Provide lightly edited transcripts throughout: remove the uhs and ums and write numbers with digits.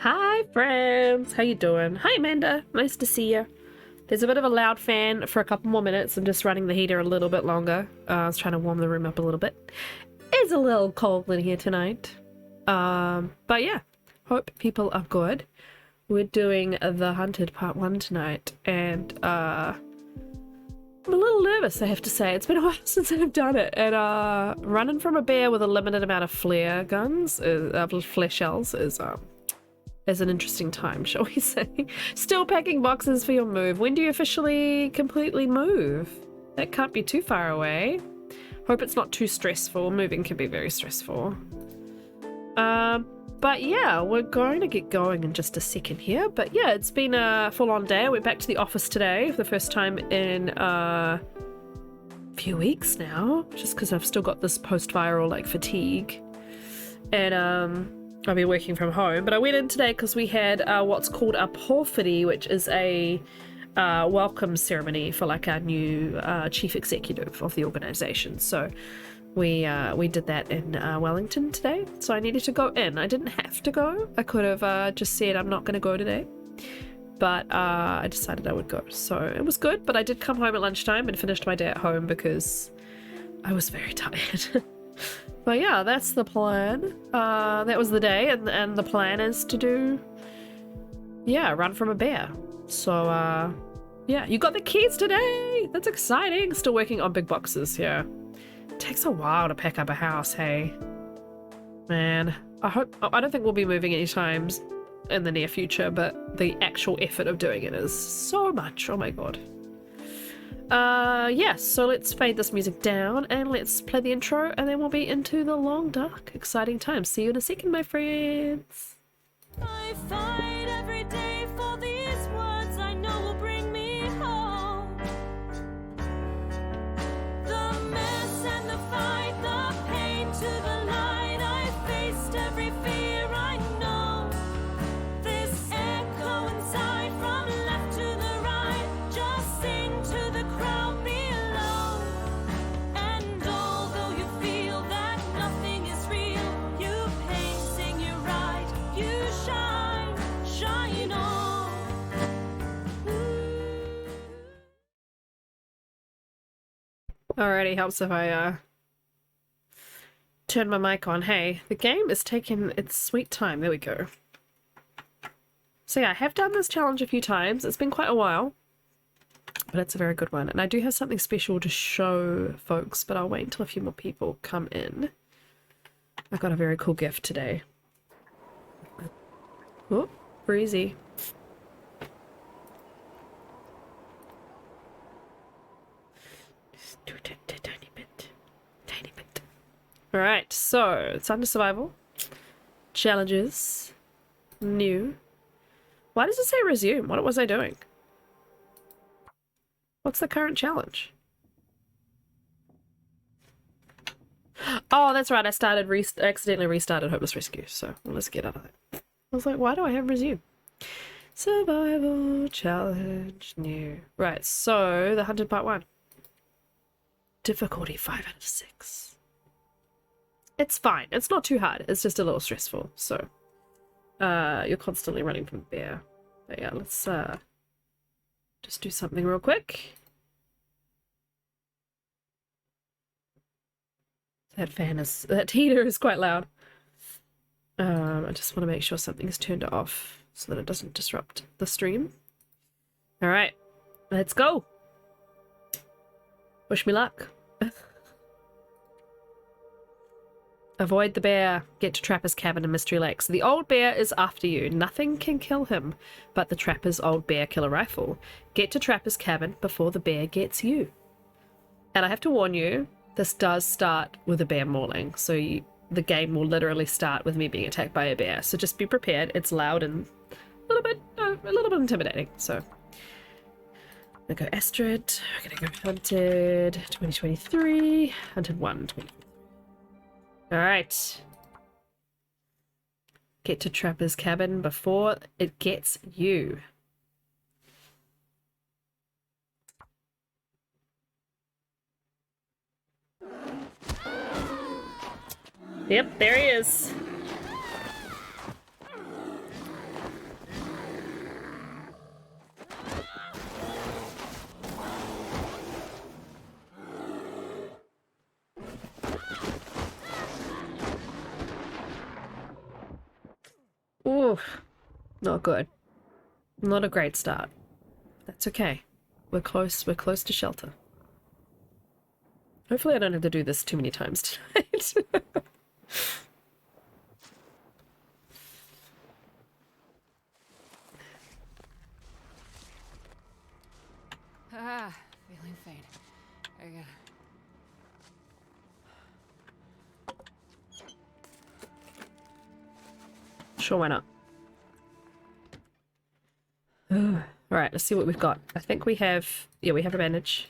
Hi friends, how you doing? Hi Amanda, nice to see you. There's a bit of a loud fan for a couple more minutes. I'm just running the heater a little bit longer. I was trying to warm the room up a little bit. It's a little cold in here tonight. But yeah, hope people are good. We're doing The Hunted Part 1 tonight, and I'm a little nervous, I have to say. It's been a while since I've done it, and running from a bear with a limited amount of flare guns, flare shells, is an interesting time, shall we say. Still packing boxes for your move. When do you officially completely move? That can't be too far away. Hope it's not too stressful. Moving can be very stressful. But yeah, we're going to get going in just a second here. But yeah, it's been a full-on day. I went back to the office today for the first time in a few weeks now, just because I've still got this post-viral like fatigue. And I'll be working from home, but I went in today because we had what's called a porphyry, which is a welcome ceremony for like our new chief executive of the organization. So we did that in Wellington today. So I needed to go in. I didn't have to go. I could have just said I'm not going to go today, but I decided I would go. So it was good, but I did come home at lunchtime and finished my day at home because I was very tired. But yeah, that's the plan. That was the day, and the plan is to run from a bear. So, yeah, you got the keys today! That's exciting! Still working on big boxes here. It takes a while to pack up a house, hey? Man, I don't think we'll be moving any times in the near future, but the actual effort of doing it is so much. Oh my god. Yeah, so let's fade this music down and let's play the intro, and then we'll be into the long, dark, exciting times. See you in a second, my friends. I fight every day for these words I know will bring me home. The mess and the fight, the pain to the light, I faced every fear I know. This echo inside from left to the right, just sing to the crowd below. And although you feel that nothing is real, you paint, sing, you write, you shine, shine on. Alrighty, helps if I turn my mic on. Hey, the game is taking its sweet time. There we go. So yeah, I have done this challenge a few times. It's been quite a while, but it's a very good one. And I do have something special to show folks, but I'll wait until a few more people come in. I got a very cool gift today. Oh, breezy. Just do it a tiny bit. Tiny bit. Alright, so it's under survival. Challenges. New. Why does it say resume? What was I doing? What's the current challenge? Oh, that's right. I accidentally restarted Hopeless Rescue. So let's get out of that. I was like, why do I have resume? Survival challenge new. Right. So the Hunted Part 1. Difficulty 5 out of 6. It's fine. It's not too hard. It's just a little stressful. So you're constantly running from a bear. But yeah, let's just do something real quick. That heater is quite loud. I just want to make sure something's turned off so that it doesn't disrupt the stream. Alright, let's go. Wish me luck. Avoid the bear. Get to Trapper's cabin in Mystery Lakes. The old bear is after you. Nothing can kill him but the Trapper's old bear killer rifle. Get to Trapper's cabin before the bear gets you. And I have to warn you, this does start with a bear mauling. So the game will literally start with me being attacked by a bear. So just be prepared. It's loud and a little bit intimidating. So I'm gonna go Astrid. We're gonna go Hunted 2023. Hunted 1 2023. Alright. Get to Trapper's cabin before it gets you. Yep, there he is. Ooh, not good. Not a great start. That's okay. We're close to shelter. Hopefully I don't have to do this too many times tonight. Feeling faint. I got. Sure, why not? Alright, let's see what we've got. I think we have... Yeah, we have a bandage.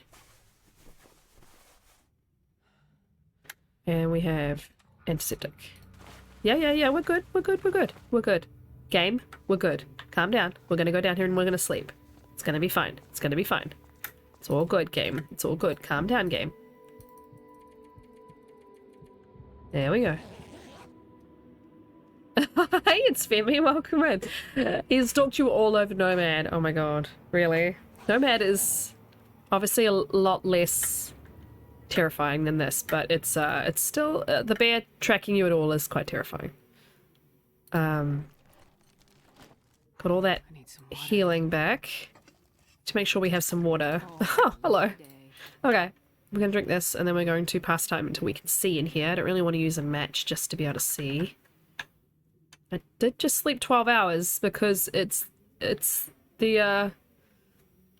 And we have antiseptic. Yeah, we're good. We're good. Game, we're good. Calm down. We're gonna go down here and we're gonna sleep. It's gonna be fine. It's all good, game. It's all good. Calm down, game. There we go. Hey, it's Femi. Welcome in. He's stalked you all over Nomad. Oh my god. Really? Nomad is obviously a lot less terrifying than this, but it's still... the bear tracking you at all is quite terrifying. Got all that healing back. To make sure we have some water. Oh, hello. Okay. We're going to drink this, and then we're going to pass time until we can see in here. I don't really want to use a match just to be able to see. I did just sleep 12 hours because it's the,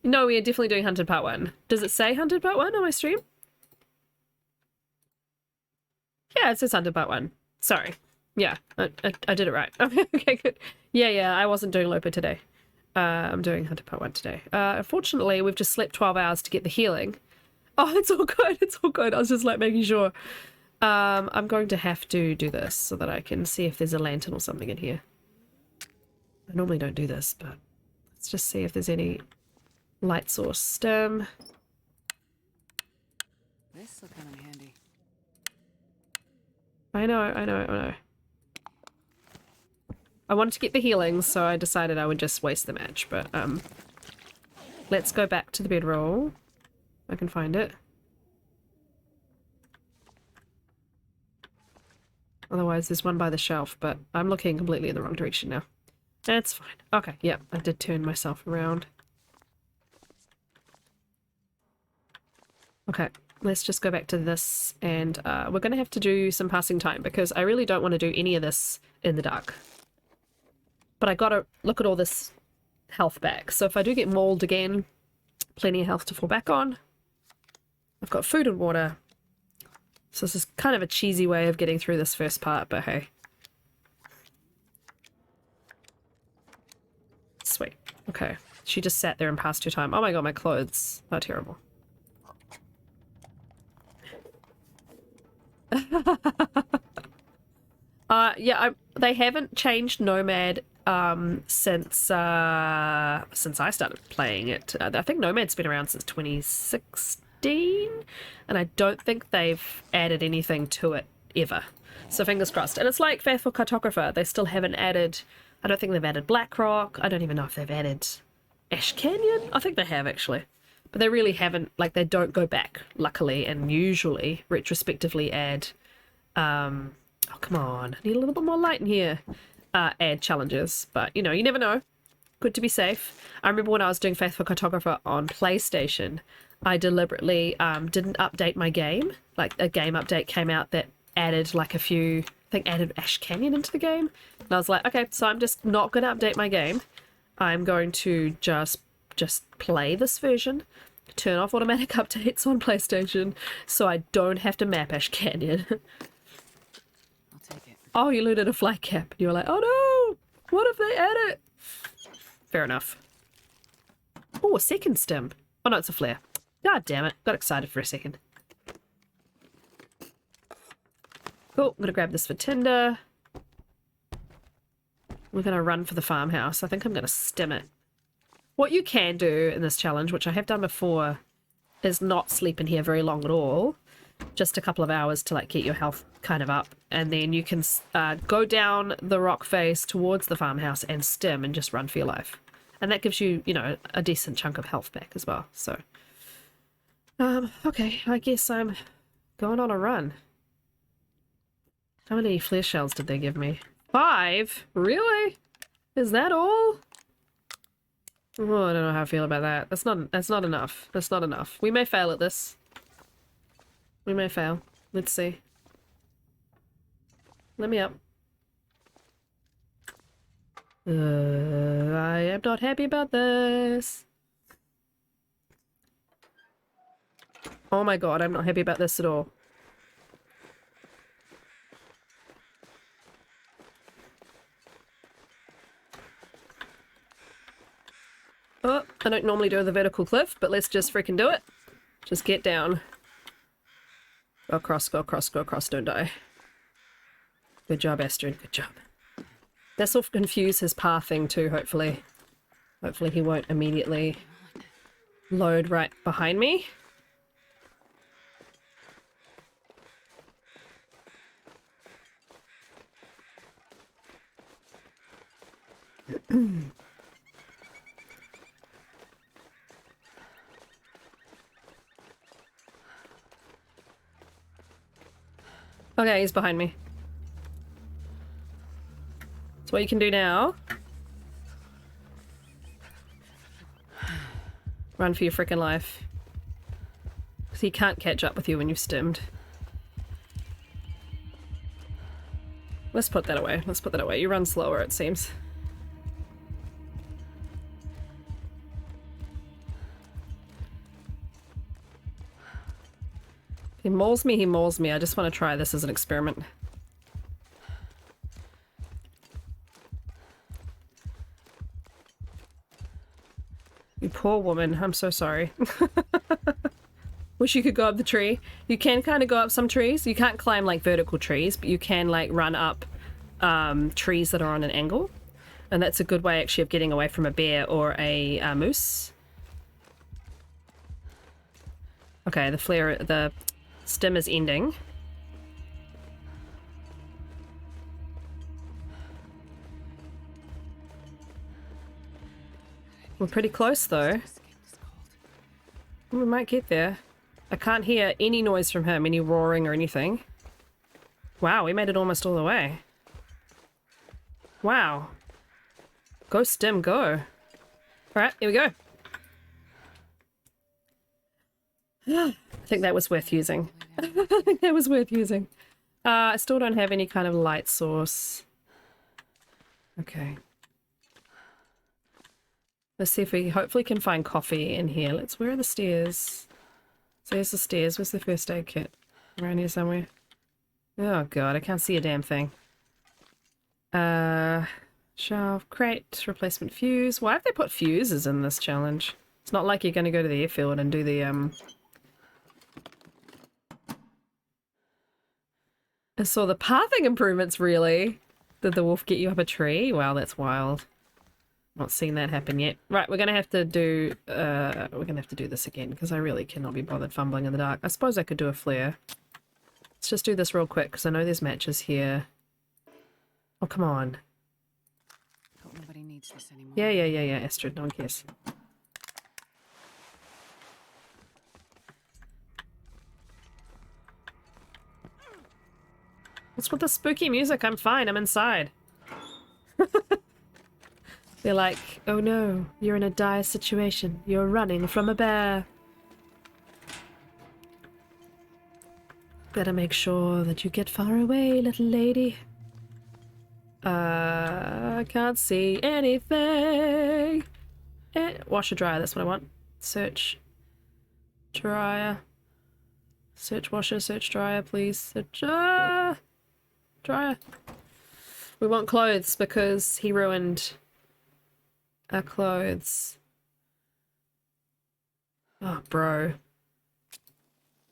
No, we are definitely doing Hunted Part 1. Does it say Hunted Part 1 on my stream? Yeah, it says Hunted Part 1. Sorry. Yeah, I did it right. Okay, good. Yeah, I wasn't doing Lopa today. I'm doing Hunted Part 1 today. Unfortunately, we've just slept 12 hours to get the healing. Oh, it's all good. I was just like making sure. I'm going to have to do this so that I can see if there's a lantern or something in here. I normally don't do this, but let's just see if there's any light source. Stem. This will come in handy. I know. I wanted to get the healing, so I decided I would just waste the match, but let's go back to the bedroll. I can find it. Otherwise, there's one by the shelf, but I'm looking completely in the wrong direction now. That's fine. Okay, yeah, I did turn myself around. Okay, let's just go back to this, and we're going to have to do some passing time, because I really don't want to do any of this in the dark. But I gotta look at all this health back. So if I do get mauled again, plenty of health to fall back on. I've got food and water. So this is kind of a cheesy way of getting through this first part, but hey. Sweet. Okay. She just sat there and passed her time. Oh my god, my clothes are terrible. Yeah, they haven't changed Nomad since I started playing it. I think Nomad's been around since 2016, and I don't think they've added anything to it ever. So fingers crossed. And it's like Faithful Cartographer. They still haven't added... I don't think they've added Blackrock. I don't even know if they've added Ash Canyon. I think they have, actually. But they really haven't... Like, they don't go back, luckily, and usually retrospectively add... oh, come on. I need a little bit more light in here. Add challenges. But, you know, you never know. Good to be safe. I remember when I was doing Faithful Cartographer on PlayStation, I deliberately didn't update my game. Like, a game update came out that added, like, a few... I think added Ash Canyon into the game. And I was like, okay, so I'm just not going to update my game. I'm going to just play this version, turn off automatic updates on PlayStation, so I don't have to map Ash Canyon. I'll take it. Oh, you looted a flag cap. And you were like, oh no! What if they add it? Fair enough. Oh, a second stem. Oh no, it's a flare. God damn it. Got excited for a second. Cool. I'm gonna grab this for tinder. We're gonna run for the farmhouse. I think I'm gonna stem it. What you can do in this challenge, which I have done before, is not sleep in here very long at all. Just a couple of hours to like get your health kind of up, and then you can go down the rock face towards the farmhouse and stem and just run for your life, and that gives you, you know, a decent chunk of health back as well. So okay, I guess I'm going on a run. How many flare shells did they give me? 5? Really? Is that all? Oh, I don't know how I feel about that. That's not enough. That's not enough. We may fail at this. We may fail. Let's see. Let me up. I am not happy about this. Oh my god, I'm not happy about this at all. Oh, I don't normally do the vertical cliff, but let's just freaking do it. Just get down. Go across, go across, go across, don't die. Good job, Astrid, good job. This will confuse his pathing too, hopefully. Hopefully he won't immediately load right behind me. Okay, he's behind me. So what you can do now... Run for your frickin' life. Because he can't catch up with you when you've stimmed. Let's put that away. Let's put that away. You run slower, it seems. He mauls me, he mauls me. I just want to try this as an experiment. You poor woman. I'm so sorry. Wish you could go up the tree. You can kind of go up some trees. You can't climb like vertical trees, but you can like run up trees that are on an angle. And that's a good way actually of getting away from a bear or a moose. Okay, the stim is ending. We're pretty close though. We might get there. I can't hear any noise from him, any roaring or anything. Wow, we made it almost all the way. Wow. Go stim, go. Alright, here we go. I think that was worth using. I think that was worth using. I still don't have any kind of light source. Okay. Let's see if we hopefully can find coffee in here. Where are the stairs? So there's the stairs. Where's the first aid kit? Around here somewhere. Oh god, I can't see a damn thing. Shelf, crate, replacement fuse. Why have they put fuses in this challenge? It's not like you're going to go to the airfield and do the I saw the pathing improvements, really? Did the wolf get you up a tree? Wow, that's wild. Not seen that happen yet. Right, we're gonna have to do this again because I really cannot be bothered fumbling in the dark. I suppose I could do a flare. Let's just do this real quick because I know there's matches here. Oh, come on. Hope nobody needs this anymore. Yeah, Astrid, no one cares. What's with the spooky music? I'm fine, I'm inside. They're like, oh no, you're in a dire situation. You're running from a bear. Better make sure that you get far away, little lady. I can't see anything. Washer dryer, that's what I want. Search dryer. Search washer, search dryer, please. Search dryer. We want clothes because he ruined our clothes. Oh, bro.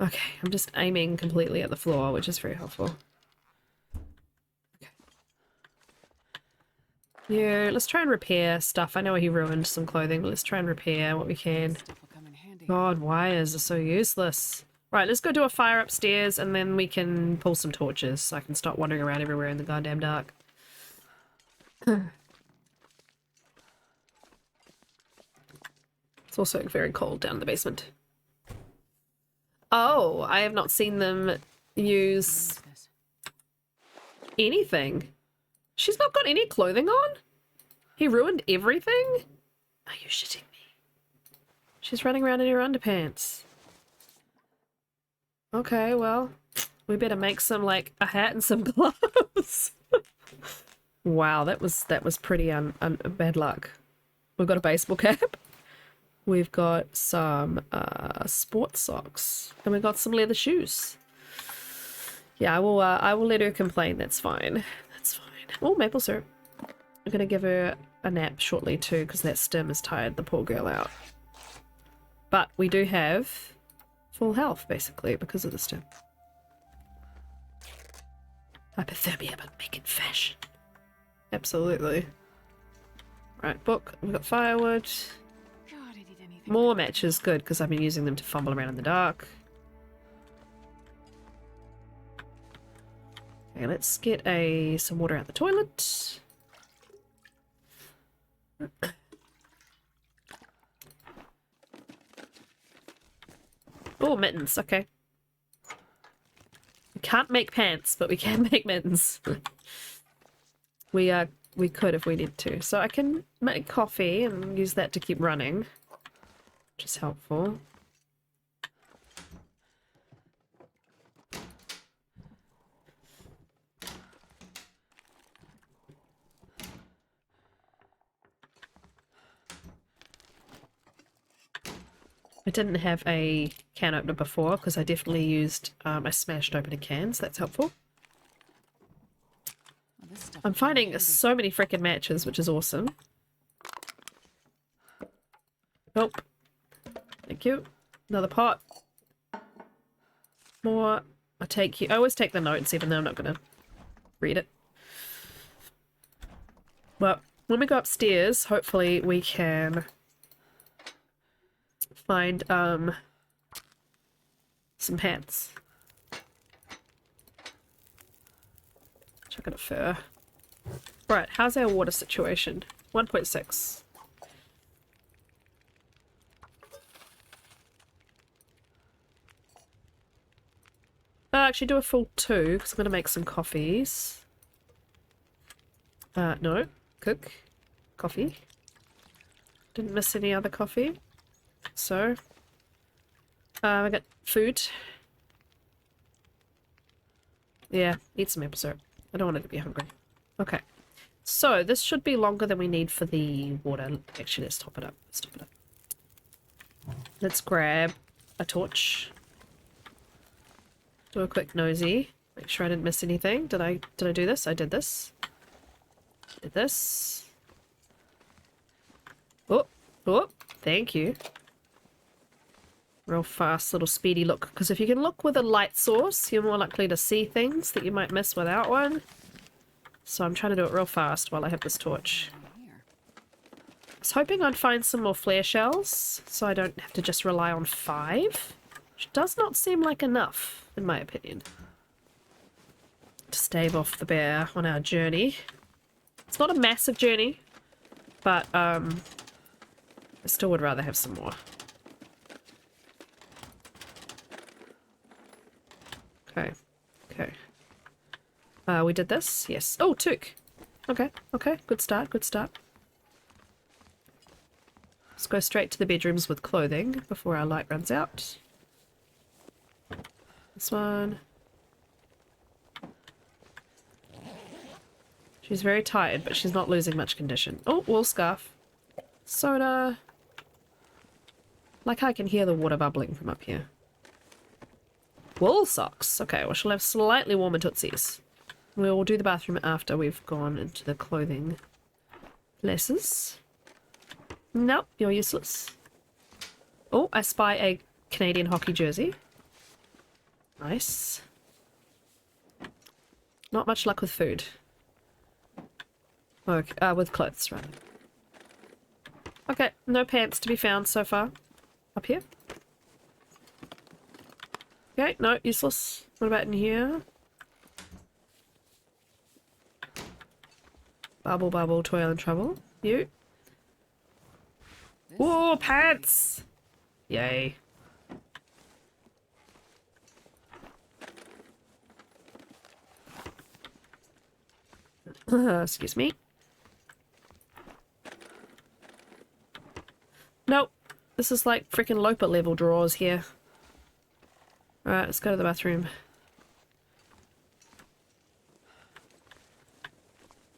Okay, I'm just aiming completely at the floor, which is very helpful. Okay. Yeah, let's try and repair stuff. I know he ruined some clothing, but let's try and repair what we can. Stuff will come in handy. God, wires are so useless. Right, let's go do a fire upstairs and then we can pull some torches so I can stop wandering around everywhere in the goddamn dark. It's also very cold down in the basement. Oh, I have not seen them use This. anything. She's not got any clothing on? He ruined everything? Are you shitting me? She's running around in her underpants. Okay, well, we better make some, like, a hat and some gloves. Wow, that was pretty bad luck. We've got a baseball cap. We've got some sports socks. And we've got some leather shoes. Yeah, I will let her complain. That's fine. That's fine. Oh, maple syrup. I'm gonna give her a nap shortly too, because that stim has tired the poor girl out. But we do have full health, basically, because of the stim. Hypothermia, but make it fashion. Absolutely. Right, book. We've got firewood. God, I need anything. More matches, good, because I've been using them to fumble around in the dark. Okay, let's get some water out the toilet. Oh, mittens, okay. We can't make pants, but we can make mittens. We could if we need to. So I can make coffee and use that to keep running, which is helpful. I didn't have a can opener before because I definitely used I smashed open a can, so that's helpful. Well, this stuff I'm will come in finding handy. so many freaking matches, which is awesome. Nope. Thank you. Another pot. More. I always take the notes, even though I'm not going to read it. Well, when we go upstairs, hopefully we can find some pants. Chuck it a fur. Right, how's our water situation? 1.6. Actually do a full 2, because I'm going to make some coffees. No. Cook. Coffee. Didn't miss any other coffee. So. I got food. Yeah, eat some maple syrup. I don't want it to be hungry. Okay. So, this should be longer than we need for the water. Actually, let's top it up. Let's top it up. Let's grab a torch. Do a quick nosy. Make sure I didn't miss anything. Did I do this? I did this. Did this. Oh, oh, thank you. Real fast little speedy look. Because if you can look with a light source, you're more likely to see things that you might miss without one. So I'm trying to do it real fast while I have this torch. Here. I was hoping I'd find some more flare shells, so I don't have to just rely on 5. Which does not seem like enough, in my opinion, to stave off the bear on our journey. It's not a massive journey, but I still would rather have some more. Okay, okay. We did this? Yes. Oh, took. Okay, okay. Good start, good start. Let's go straight to the bedrooms with clothing before our light runs out. This one. She's very tired, but she's not losing much condition. Oh, wool scarf. Soda. Like I can hear the water bubbling from up here. Wool socks. Okay, well she'll have slightly warmer tootsies. We'll do the bathroom after we've gone into the clothing places. Nope, you're useless. Oh, I spy a Canadian hockey jersey. Nice. Not much luck with food. Okay, with clothes, right. Okay, no pants to be found so far. Up here? Okay, no, useless. What about in here? Bubble, bubble, toil and trouble. You. This Whoa, pants! Yay. Excuse me. Nope. This is like freaking Loper level drawers here. Alright, let's go to the bathroom.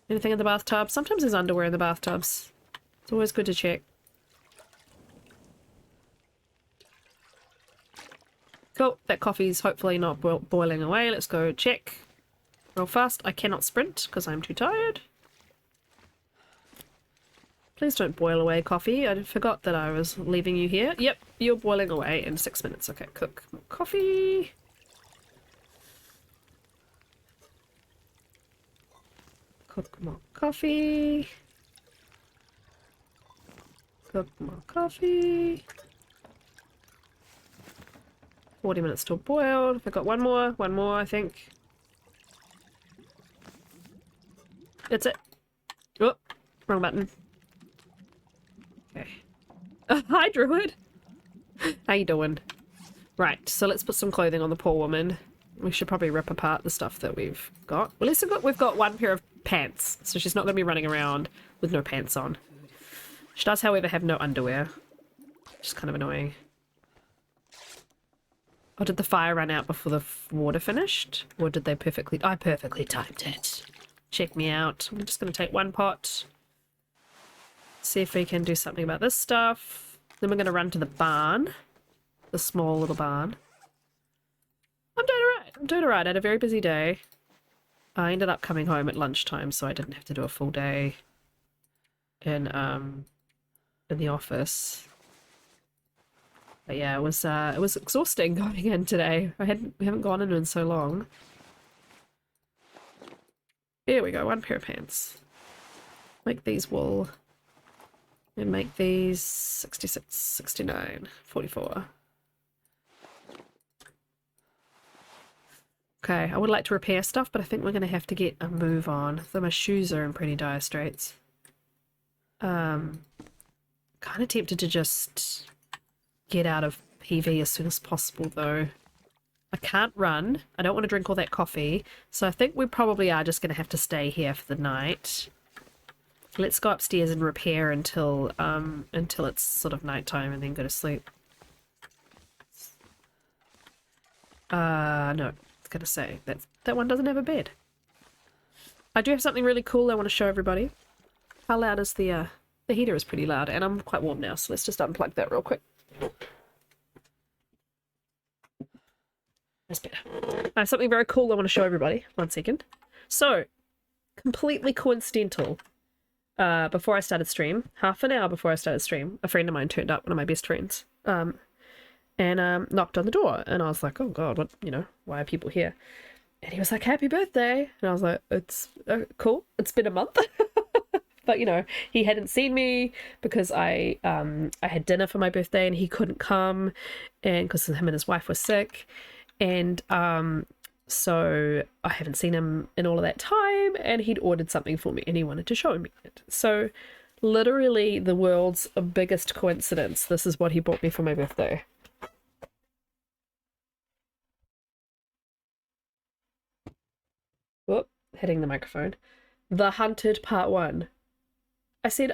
Anything in the bathtub? Sometimes there's underwear in the bathtubs. It's always good to check. Cool, that coffee's hopefully not boiling away. Let's go check real fast. I cannot sprint because I'm too tired. Please don't boil away, coffee. I forgot that I was leaving you here. Yep, you're boiling away in 6 minutes. Okay, cook more coffee. Cook more coffee. Cook more coffee. 40 minutes till boiled. I got one more, I think. That's it. Oh, wrong button. Okay. Hi, Druid. How you doing? Right, so let's put some clothing on the poor woman. We should probably rip apart the stuff that we've got. Well, at least we've got one pair of pants, so she's not going to be running around with no pants on. She does, however, have no underwear, which is kind of annoying. Oh, did the fire run out before the water finished? Or did they perfectly... I perfectly timed it. Check me out. I'm just going to take one pot. See if we can do something about this stuff. Then we're going to run to the barn. The small little barn. I'm doing alright. I'm doing alright. I had a very busy day. I ended up coming home at lunchtime, so I didn't have to do a full day in the office. But yeah, it was exhausting going in today. We haven't gone in so long. Here we go, one pair of pants. Make these wool. And make these 66, 69, 44. Okay, I would like to repair stuff, but I think we're going to have to get a move on. So my shoes are in pretty dire straits. Kind of tempted to just get out of PV as soon as possible, though. I can't run. I don't want to drink all that coffee. So I think we probably are just going to have to stay here for the night. Let's go upstairs and repair until it's sort of nighttime and then go to sleep. No. I was going to say, that one doesn't have a bed. I do have something really cool I want to show everybody. How loud is the heater is pretty loud, and I'm quite warm now, so let's just unplug that real quick. That's better. I have something very cool I want to show everybody. 1 second. So, completely coincidental. Before I started stream, half an hour before I started stream, a friend of mine turned up, one of my best friends, and knocked on the door, and I was like, oh god, what, why are people here? And he was like, happy birthday, and I was like, it's cool, it's been a month. But he hadn't seen me because I had dinner for my birthday and he couldn't come, and because him and his wife were sick, and so I haven't seen him in all of that time, and he'd ordered something for me and he wanted to show me it. So literally the world's biggest coincidence, this is what he bought me for my birthday. Whoop, hitting the microphone. The Hunted Part 1. I said,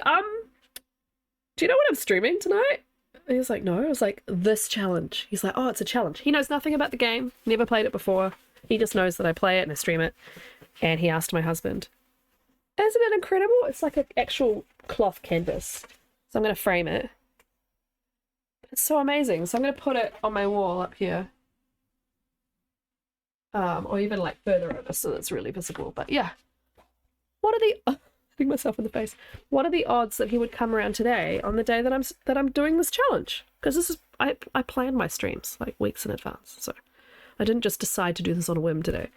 do you know what I'm streaming tonight? And he was like, no. I was like, this challenge. He's like, oh, it's a challenge. He knows nothing about the game, never played it before. He just knows that I play it and I stream it. And he asked my husband, isn't it incredible? It's like an actual cloth canvas. So I'm going to frame it. It's so amazing. So I'm going to put it on my wall up here. Or even like further over so it's really visible. But yeah. What are the... hitting myself in the face. What are the odds that he would come around today on the day that I'm doing this challenge? Because this is... I plan my streams like weeks in advance. So I didn't just decide to do this on a whim today.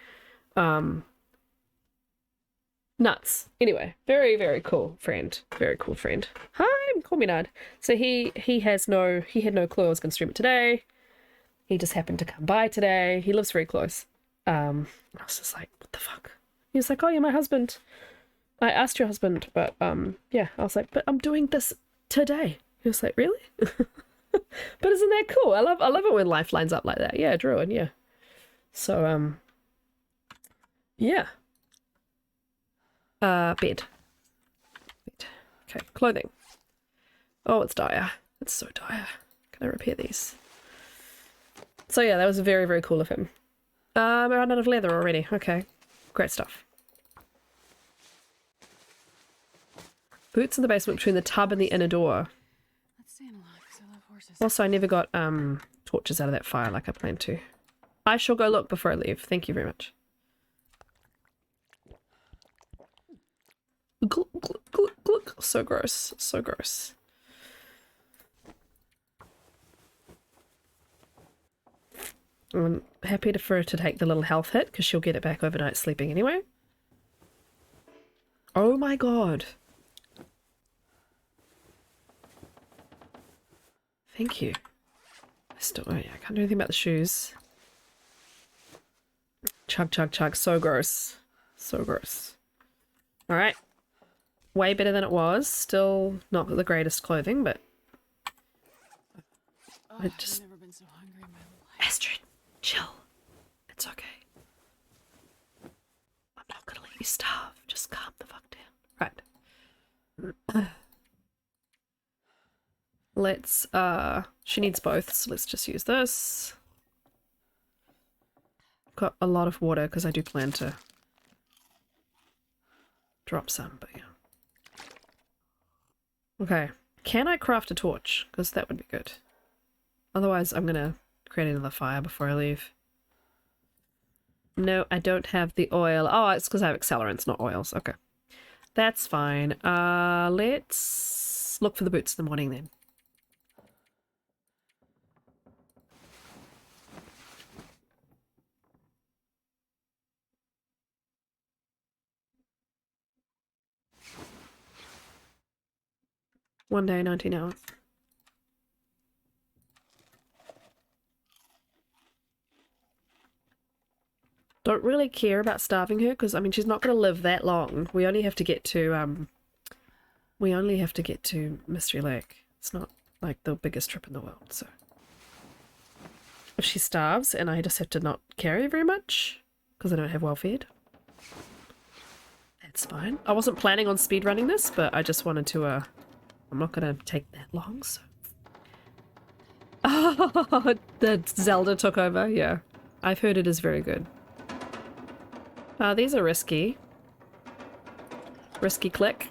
Nuts. Anyway, very, very cool friend. Very cool friend. Hi, call me Nad. So he had no clue I was going to stream it today. He just happened to come by today. He lives very close. I was just like, what the fuck? He was like, oh, you're my husband. I asked your husband, but yeah, I was like, but I'm doing this today. He was like, really? But isn't that cool? I love it when life lines up like that. Yeah, Druid, yeah. So yeah. Bed. Okay, clothing. Oh, it's dire. It's so dire. Can I repair these? So yeah, that was very, very cool of him. I ran out of leather already. Okay. Great stuff. Boots in the basement between the tub and the inner door. Let's stay in a lot because I love horses. Also, I never got torches out of that fire like I planned to. I shall go look before I leave. Thank you very much. Gluk, gluk, gluk, gluk. So gross. So gross. I'm happy for her to take the little health hit because she'll get it back overnight sleeping anyway. Oh my god. Thank you. I still, oh yeah, I can't do anything about the shoes. Chug, chug, chug. So gross. So gross. Alright. Way better than it was. Still not the greatest clothing, but... I just... I've never been so hungry in my life. Astrid, chill. It's okay. I'm not gonna let you starve. Just calm the fuck down. Right. Let's, she needs both, so let's just use this. Got a lot of water because I do plan to drop some, but yeah. Okay. Can I craft a torch? Because that would be good. Otherwise, I'm gonna create another fire before I leave. No, I don't have the oil. Oh, it's because I have accelerants, not oils. Okay. That's fine. Let's look for the boots in the morning then. One day, 19 hours. Don't really care about starving her because I mean she's not going to live that long. We only have to get to Mystery Lake. It's not like the biggest trip in the world, so if she starves and I just have to not carry very much because I don't have welfare, that's fine. I wasn't planning on speedrunning this, but I just wanted to I'm not going to take that long, so oh, the Zelda took over. Yeah, I've heard it is very good. These are risky. Risky click.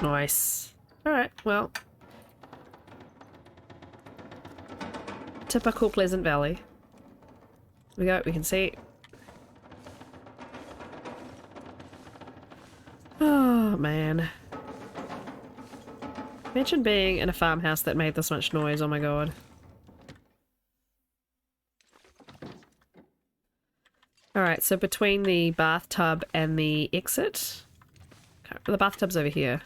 Nice. Alright, well. Typical Pleasant Valley. Here we go, we can see. Oh, man. Imagine being in a farmhouse that made this much noise, oh my god. Alright, so between the bathtub and the exit... Okay, the bathtub's over here.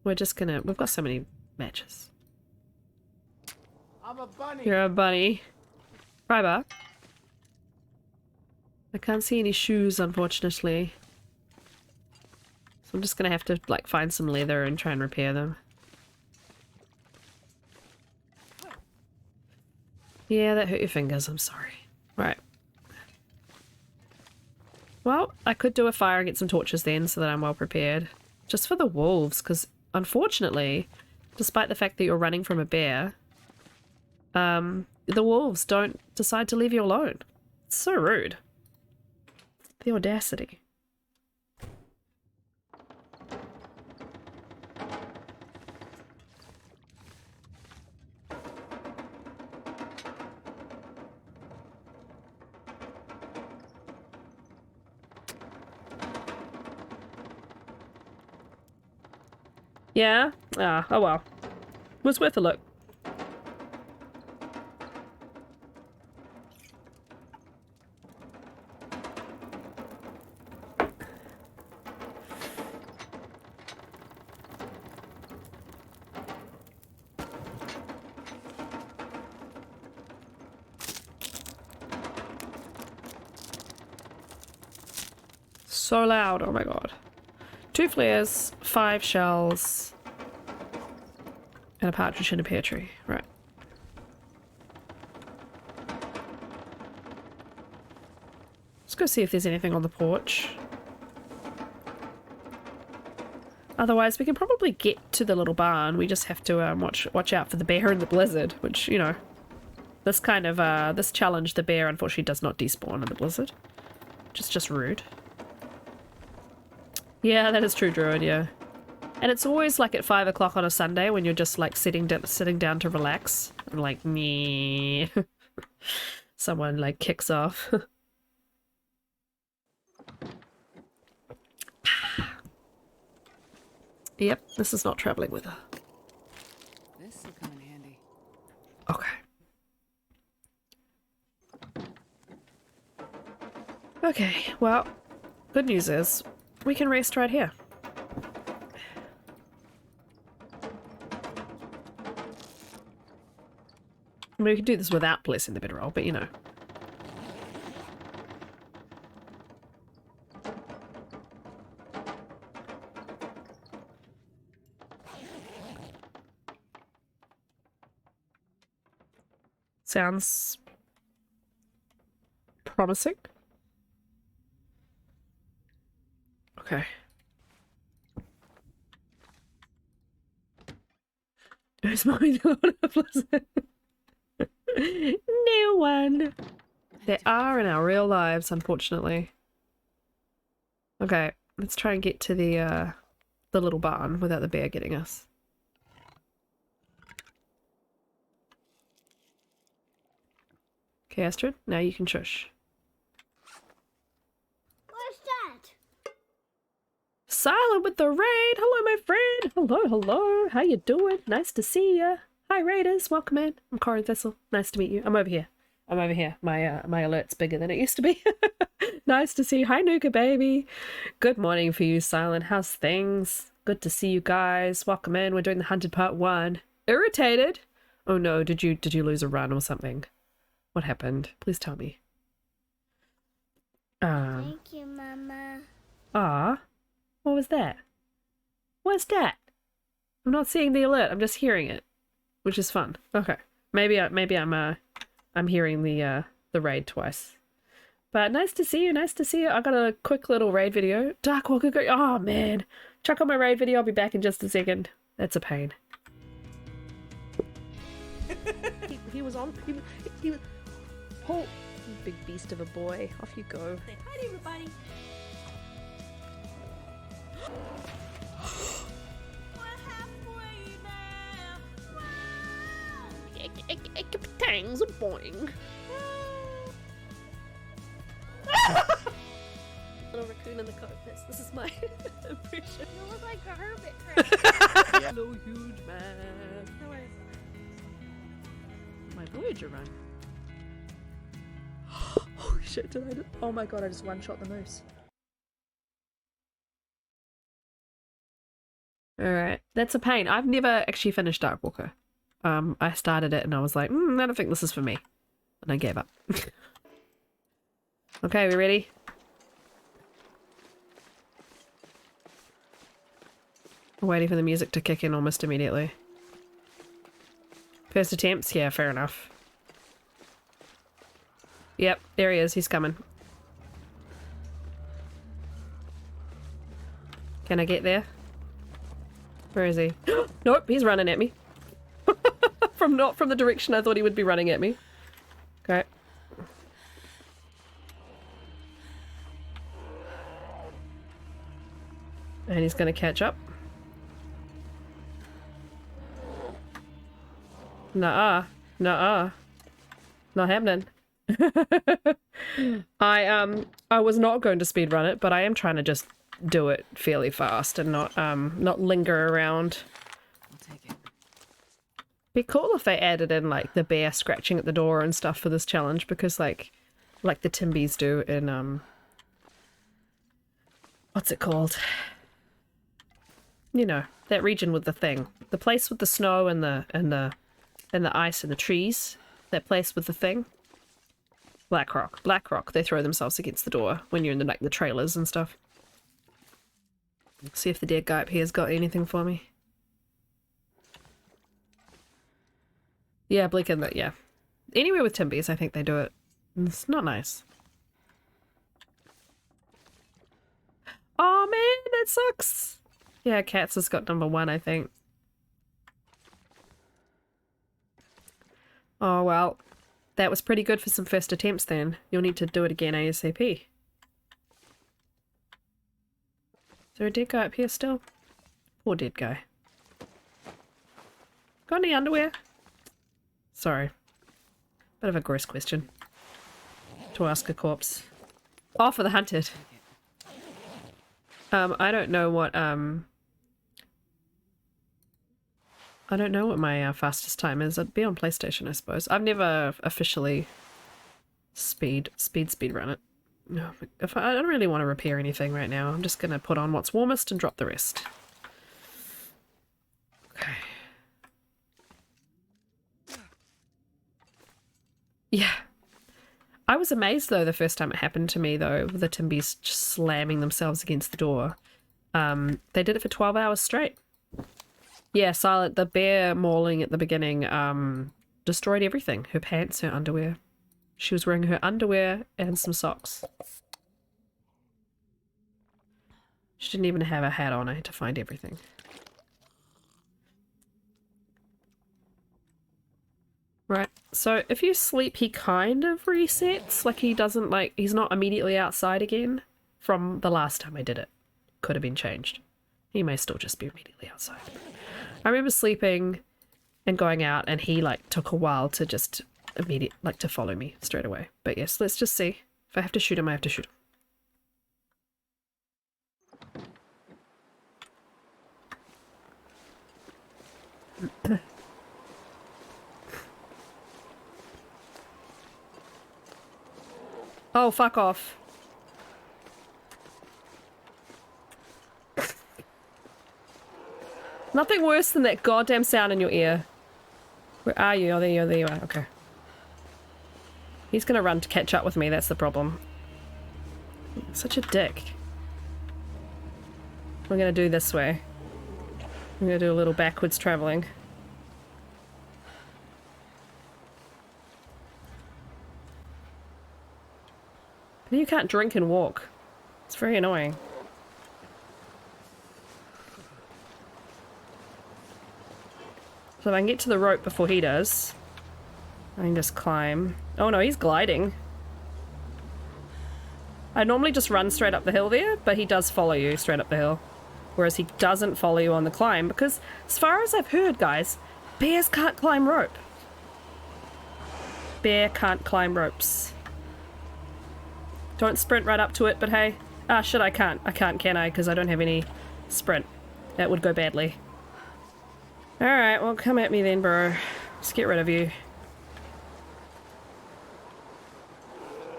We're just gonna... We've got so many matches. I'm a bunny. You're a bunny. Rybar. I can't see any shoes, unfortunately. So I'm just gonna have to, like, find some leather and try and repair them. Yeah, that hurt your fingers, I'm sorry. Right. Well, I could do a fire and get some torches then so that I'm well prepared. Just for the wolves, because unfortunately, despite the fact that you're running from a bear, the wolves don't decide to leave you alone. It's so rude. The audacity. Yeah? Ah, oh well. Was worth a look. So loud, oh my god. 2 flares, 5 shells, and a partridge in a pear tree. Right. Let's go see if there's anything on the porch. Otherwise, we can probably get to the little barn. We just have to watch out for the bear and the blizzard, which, you know, this kind of this challenge, the bear unfortunately does not despawn in the blizzard, which is just rude. Yeah, that is true, Druid. Yeah, and it's always like at 5 o'clock on a Sunday when you're just like sitting down to relax. And like me, someone like kicks off. Yep, this is not traveling with her. This will come in handy. Okay. Okay, well, good news is we can rest right here. I mean, we could do this without blessing the bedroll, but you know. Sounds promising. Okay. Who's mine? No one. There are in our real lives, unfortunately. Okay, let's try and get to the little barn without the bear getting us. Okay, Astrid, now you can shush. What's that? Silent with the raid! Hello, my friend! Hello, hello! How you doing? Nice to see ya! Hi, raiders! Welcome in. I'm Corin Thistle. Nice to meet you. I'm over here. I'm over here. My alert's bigger than it used to be. Nice to see you. Hi, Nuka baby! Good morning for you, Silent. How's things? Good to see you guys. Welcome in. We're doing the Hunted Part 1. Irritated? Oh no, did you lose a run or something? What happened? Please tell me. Thank you, Mama. Ah, what was that? What's that? I'm not seeing the alert. I'm just hearing it, which is fun. Okay, maybe I'm hearing the raid twice. But nice to see you. Nice to see you. I got a quick little raid video. Darkwalker go. Oh man, check on my raid video. I'll be back in just a second. That's a pain. he was on. He was. Oh, you big beast of a boy. Off you go. Say hi to everybody. We're halfway there. Wow. Tangs boing. Little raccoon in the cockpit. This is my impression. You look like a hermit crab. Hello, huge man. My Voyager run. Oh shit, did I just... Oh my god, I just one-shot the moose. Alright, that's a pain. I've never actually finished Darkwalker. I started it and I was like, I don't think this is for me. And I gave up. Okay, we ready? I'm waiting for the music to kick in almost immediately. First attempts? Yeah, fair enough. Yep, there he is. He's coming. Can I get there? Where is he? Nope, he's running at me. Not from the direction I thought he would be running at me. Okay. And he's gonna catch up. Nuh-uh. Nuh-uh. Not happening. I was not going to speedrun it, but I am trying to just do it fairly fast and not linger around. I'll take it. Be cool if they added in like the bear scratching at the door and stuff for this challenge, because like the Timbies do in what's it called? You know, that region with the thing. The place with the snow and the ice and the trees. That place with the thing. Blackrock. Blackrock. They throw themselves against the door when you're in the trailers and stuff. See if the dead guy up here's got anything for me. Yeah, Bleak and that, yeah. Anywhere with Timbies, I think they do it. It's not nice. Oh man, that sucks. Yeah, cats has got number 1, I think. Oh, well. That was pretty good for some first attempts then. You'll need to do it again ASAP. Is there a dead guy up here still? Poor dead guy. Got any underwear? Sorry. Bit of a gross question to ask a corpse. Oh, for the hunted. I don't know what, I don't know what my fastest time is. It'd be on PlayStation, I suppose. I've never officially speed run it. No, if I don't really want to repair anything right now. I'm just gonna put on what's warmest and drop the rest. Okay. Yeah. I was amazed though the first time it happened to me though, with the Timbies just slamming themselves against the door. They did it for 12 hours straight. Yeah, Silent, the bear mauling at the beginning, destroyed everything. Her pants, her underwear. She was wearing her underwear and some socks. She didn't even have a hat on. I had to find everything. Right, so if you sleep, he kind of resets. Like, he doesn't, like, he's not immediately outside again from the last time I did it. Could have been changed. He may still just be immediately outside. I remember sleeping and going out, and he, like, took a while to just to follow me straight away. But yes, let's just see. If I have to shoot him, I have to shoot him. Oh, fuck off. Nothing worse than that goddamn sound in your ear. Where are you? Oh, there you are. Okay. He's gonna run to catch up with me, that's the problem. Such a dick. We're gonna do this way. I'm gonna do a little backwards traveling. You can't drink and walk. It's very annoying. So if I can get to the rope before he does, I can just climb. Oh no, he's gliding. I normally just run straight up the hill there, but he does follow you straight up the hill. Whereas he doesn't follow you on the climb, because as far as I've heard, guys, bears can't climb rope. Bear can't climb ropes. Don't sprint right up to it, but hey. Ah, shit, I can't. I can't, can I? Because I don't have any sprint. That would go badly. Alright, well, come at me then, bro. Let's get rid of you.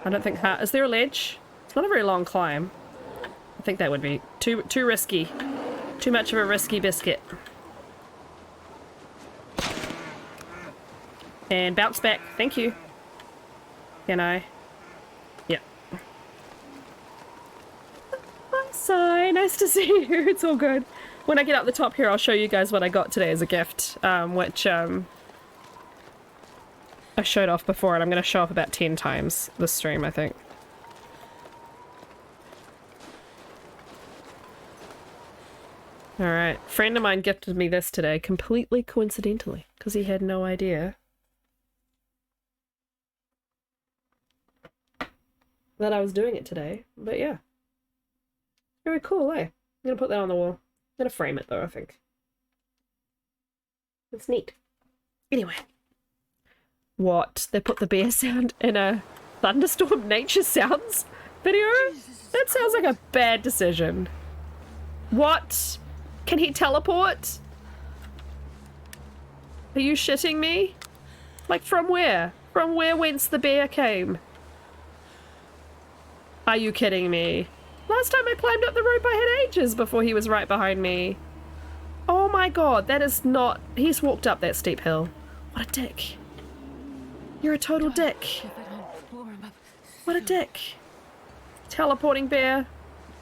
I don't think... Is there a ledge? It's not a very long climb. I think that would be too risky. Too much of a risky biscuit. And bounce back. Thank you. Can I? Yep. Hi, nice to see you. It's all good. When I get up the top here, I'll show you guys what I got today as a gift, which I showed off before, and I'm going to show off about 10 times this stream, I think. Alright, friend of mine gifted me this today, completely coincidentally, because he had no idea that I was doing it today, but yeah. Very cool, eh? I'm gonna put that on the wall. I'm gonna frame it though, I think. It's neat. Anyway. What? They put the bear sound in a thunderstorm nature sounds video? That sounds like a bad decision. What? Can he teleport? Are you shitting me? Like, from where? From where whence the bear came? Are you kidding me? Last time I climbed up the rope I had ages before he was right behind me. Oh my god, that is not... He's walked up that steep hill. What a dick. You're a total dick. What a dick. Teleporting bear.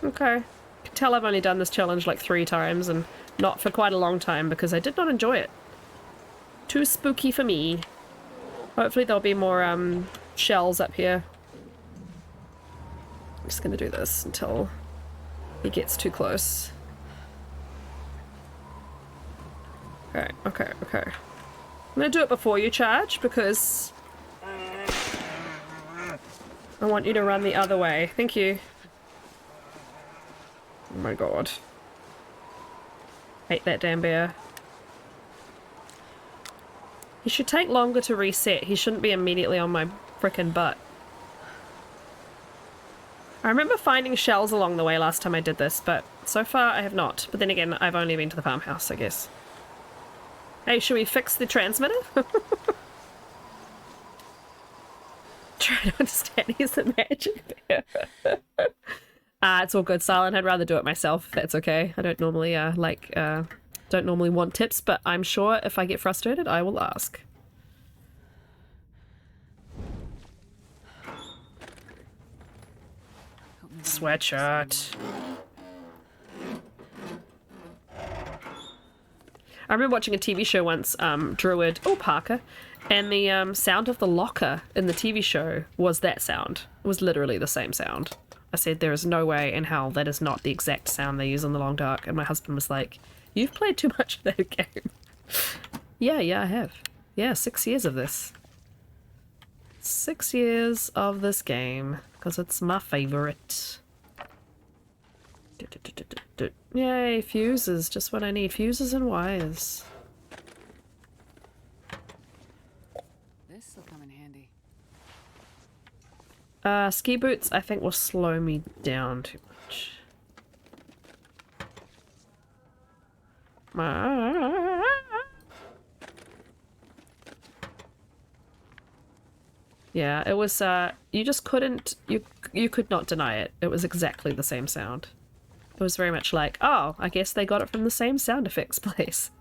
Okay. Can tell I've only done this challenge like 3 times and not for quite a long time because I did not enjoy it. Too spooky for me. Hopefully there'll be more shells up here. I'm just gonna do this until he gets too close. Okay, okay, okay. I'm gonna do it before you charge because I want you to run the other way. Thank you. Oh my god. Hate that damn bear. He should take longer to reset. He shouldn't be immediately on my frickin' butt. I remember finding shells along the way last time I did this, but so far I have not. But then again, I've only been to the farmhouse, I guess. Hey, should we fix the transmitter? Trying to understand he's a magic bear. It's all good, Silent. I'd rather do it myself if that's okay. I don't normally don't normally want tips, but I'm sure if I get frustrated, I will ask. Sweatshirt. I remember watching a TV show once, Druid, Parker, and the sound of the locker in the TV show was that sound. It was literally the same sound. I said, there is no way in hell that is not the exact sound they use in The Long Dark, and my husband was like, you've played too much of that game. Yeah, I have. Yeah, 6 years of this. 6 years of this game, because it's my favorite. Yay, fuses, just what I need. Fuses and wires. This'll come in handy. Ski boots I think will slow me down too much. Yeah, it was, you just couldn't, you could not deny it. It was exactly the same sound. It was very much like, oh, I guess they got it from the same sound effects place.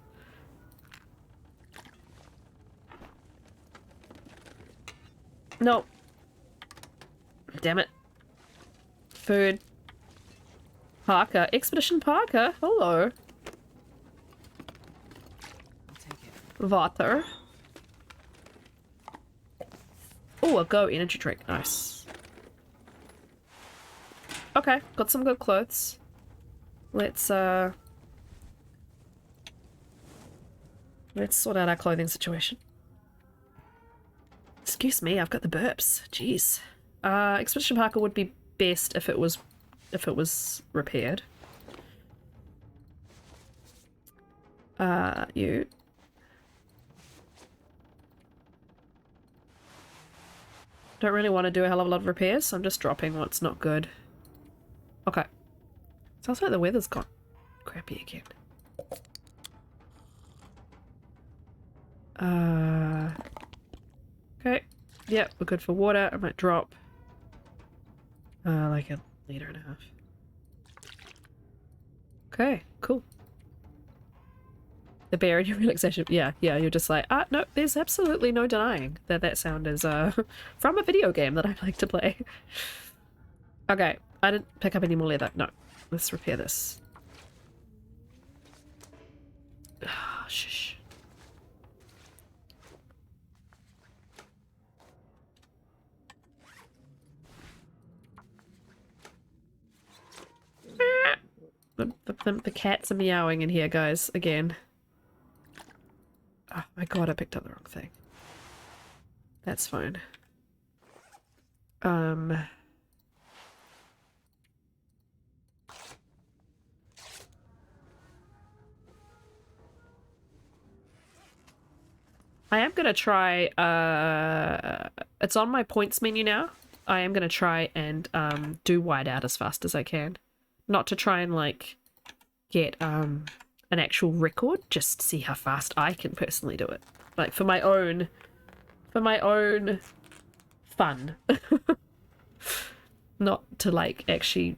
Nope. Damn it. Food. Parker. Expedition Parker. Hello. I'll take it. Water. Oh, a Go energy drink. Nice. Okay, got some good clothes. Let's sort out our clothing situation. Excuse me, I've got the burps. Jeez. Expedition Parker would be best if it was repaired. You. Don't really want to do a hell of a lot of repairs, so I'm just dropping what's not good. Okay. Sounds like the weather's got crappy again. Okay. Yep, we're good for water. I might drop like a liter and a half. Okay, cool. The bear in your relaxation. Yeah, you're just like, no, there's absolutely no denying that that sound is from a video game that I like to play. Okay, I didn't pick up any more leather. No, let's repair this. Ah, shush. The cats are meowing in here, guys, again. Oh my god, I picked up the wrong thing. That's fine. I am gonna try, it's on my points menu now. I am gonna try and do whiteout as fast as I can. Not to try and like get an actual record, just to see how fast I can personally do it. Like for my own fun. Not to like actually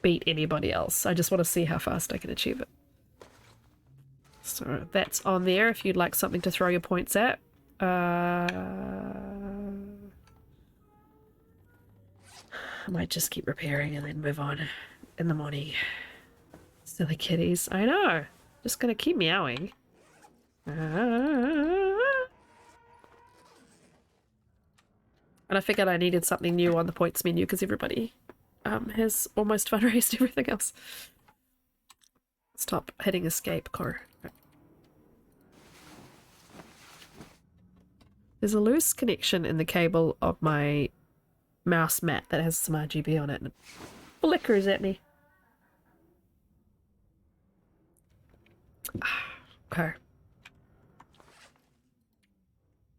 beat anybody else. I just want to see how fast I can achieve it. So that's on there if you'd like something to throw your points at. I might just keep repairing and then move on in the morning. Silly kitties. I know. Just gonna keep meowing. And I figured I needed something new on the points menu because everybody has almost fundraised everything else. Stop hitting escape, Cor. There's a loose connection in the cable of my mouse mat that has some RGB on it and it flickers at me. Okay.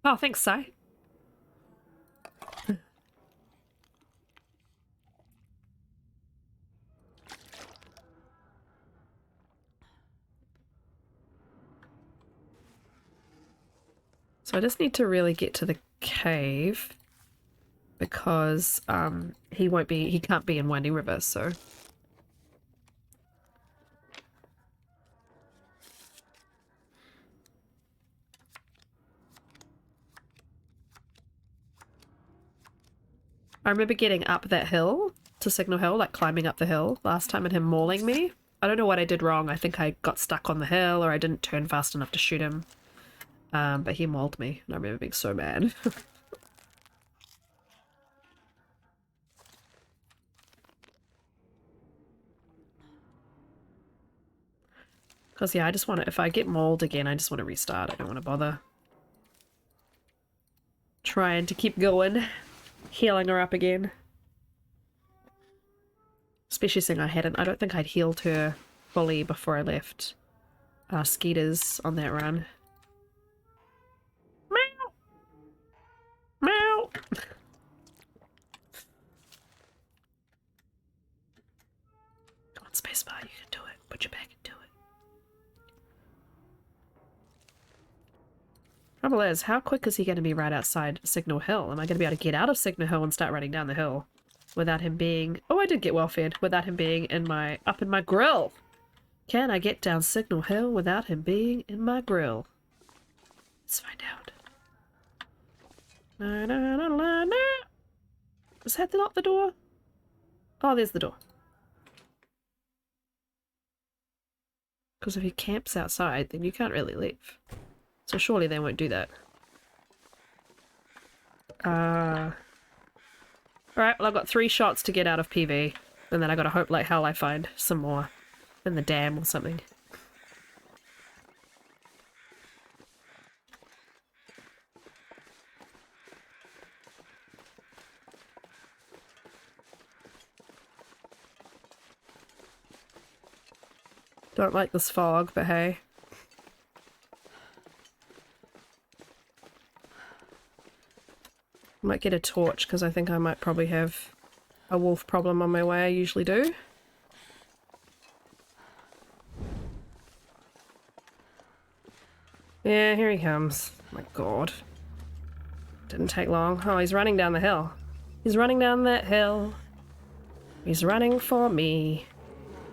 Oh, thanks, Sai. So I just need to really get to the cave because he can't be in Winding River, so I remember getting up that hill to Signal Hill, like climbing up the hill last time and him mauling me. I don't know what I did wrong. I think I got stuck on the hill or I didn't turn fast enough to shoot him. But he mauled me and I remember being so mad. Because yeah, I just want to, if I get mauled again, I just want to restart. I don't want to bother trying to keep going. Healing her up again. Especially seeing I don't think I'd healed her fully before I left Skeeters on that run. Meow! Meow! Come on, spacebar, you can do it. Put your back into it. Trouble is, how quick is he going to be right outside Signal Hill? Am I going to be able to get out of Signal Hill and start running down the hill without him being... Oh, I did get well fed. Without him being up in my grill. Can I get down Signal Hill without him being in my grill? Let's find out. Na, na, na, na, na. Is that not the door? Oh, there's the door. Because if he camps outside, then you can't really leave. So surely they won't do that. Alright, well I've got 3 shots to get out of PV. And then I gotta hope like hell I find some more in the dam or something. Don't like this fog, but hey. Might get a torch because I think I might probably have a wolf problem on my way. I usually do. Yeah, here he comes. My god. Didn't take long. Oh, he's running down the hill. He's running down that hill. He's running for me.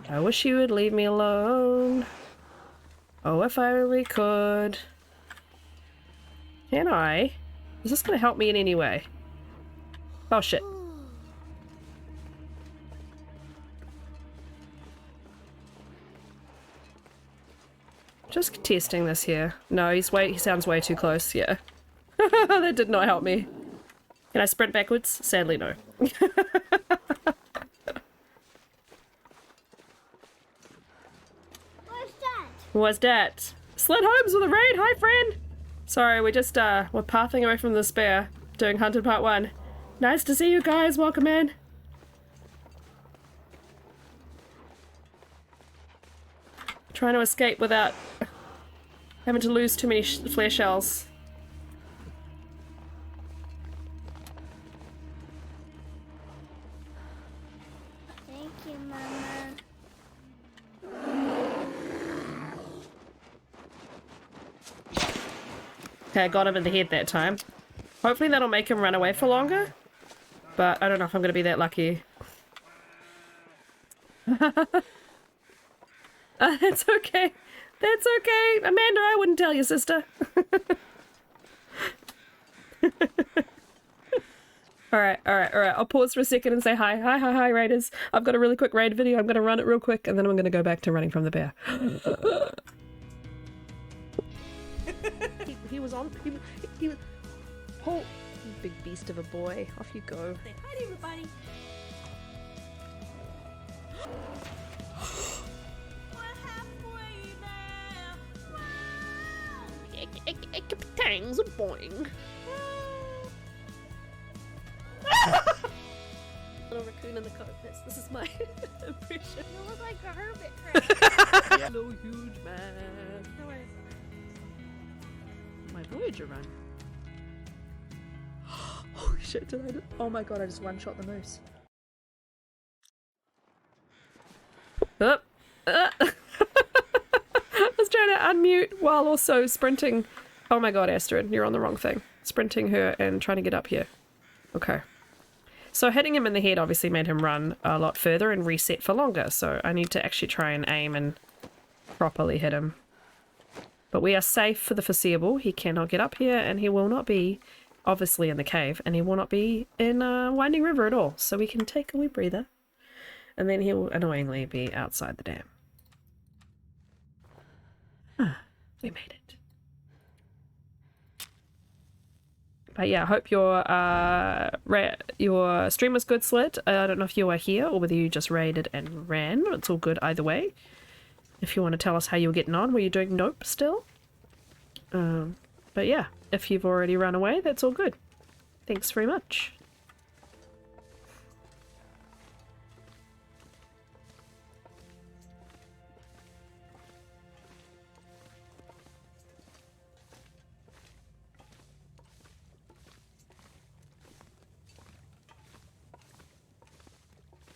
I wish you would leave me alone. Oh, if I really could. Can I? Is this going to help me in any way? Oh shit. Just testing this here. No, he sounds way too close, yeah. That did not help me. Can I sprint backwards? Sadly, no. What's that? What's that? Sled Holmes with a raid! Hi, friend! Sorry, we're just, we're pathing away from the spare, doing Hunted Part 1. Nice to see you guys, welcome in. Trying to escape without having to lose too many flare shells. Thank you, Mama. Okay, I got him in the head that time. Hopefully that'll make him run away for longer. But I don't know if I'm going to be that lucky. That's okay. That's okay. Amanda, I wouldn't tell you, sister. Alright. I'll pause for a second and say hi. Hi, raiders. I've got a really quick raid video. I'm going to run it real quick and then I'm going to go back to running from the bear. he was on. He was. Oh, big beast of a boy. Off you go. Say hi to everybody. We're halfway there. Wow. Tangs a boing. Little raccoon in the coat. This is my impression. You look like a hermit crab. Hello, huge man. No worries. My Voyager run. Holy shit, oh my god, I just one-shot the moose. I was trying to unmute while also sprinting. Oh my god, Astrid, you're on the wrong thing. Sprinting her and trying to get up here. Okay. So hitting him in the head obviously made him run a lot further and reset for longer, so I need to actually try and aim and properly hit him. But we are safe for the foreseeable. He cannot get up here, and he will not be, obviously, in the cave, and he will not be in Winding River at all. So we can take a wee breather, and then he will annoyingly be outside the dam. We made it. But yeah, I hope your stream was good, Slit. I don't know if you were here or whether you just raided and ran. It's all good either way. If you want to tell us how you were getting on, were you doing Nope still? But yeah, if you've already run away, that's all good. Thanks very much.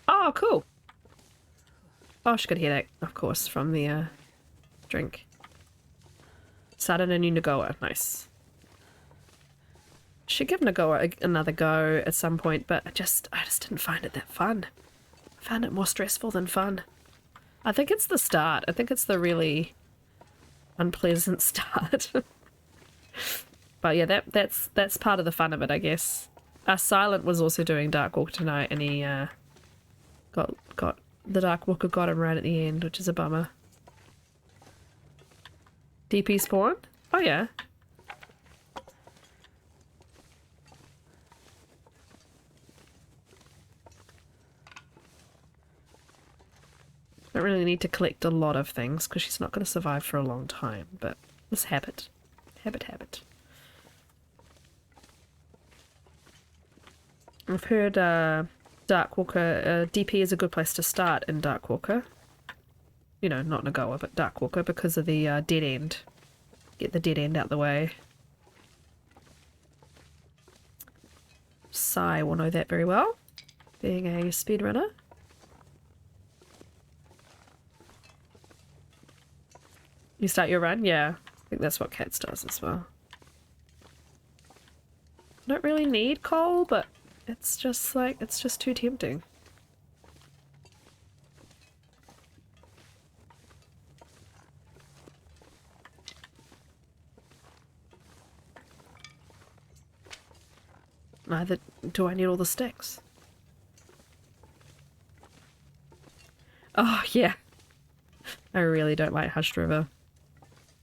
Oh, cool. Oh, she got a headache, of course, from the drink. Started a new Nagoa. Nice. Should give Nagoa another go at some point, but I just didn't find it that fun. I found it more stressful than fun. I think it's the start. I think it's the really unpleasant start. But yeah, that's part of the fun of it, I guess. Silent was also doing Darkwalker tonight, and he got the Darkwalker got him right at the end, which is a bummer. DP spawn? Oh yeah. Don't really need to collect a lot of things because she's not going to survive for a long time, but this habit. Habit. I've heard Darkwalker, DP is a good place to start in Darkwalker. You know, not Nagoa, but Darkwalker because of the dead end. Get the dead end out the way. Sai will know that very well, being a speedrunner. You start your run? Yeah, I think that's what Cats does as well. Don't really need coal, but it's just like, it's just too tempting. Neither do I need all the sticks. Oh, yeah. I really don't like Hushed River.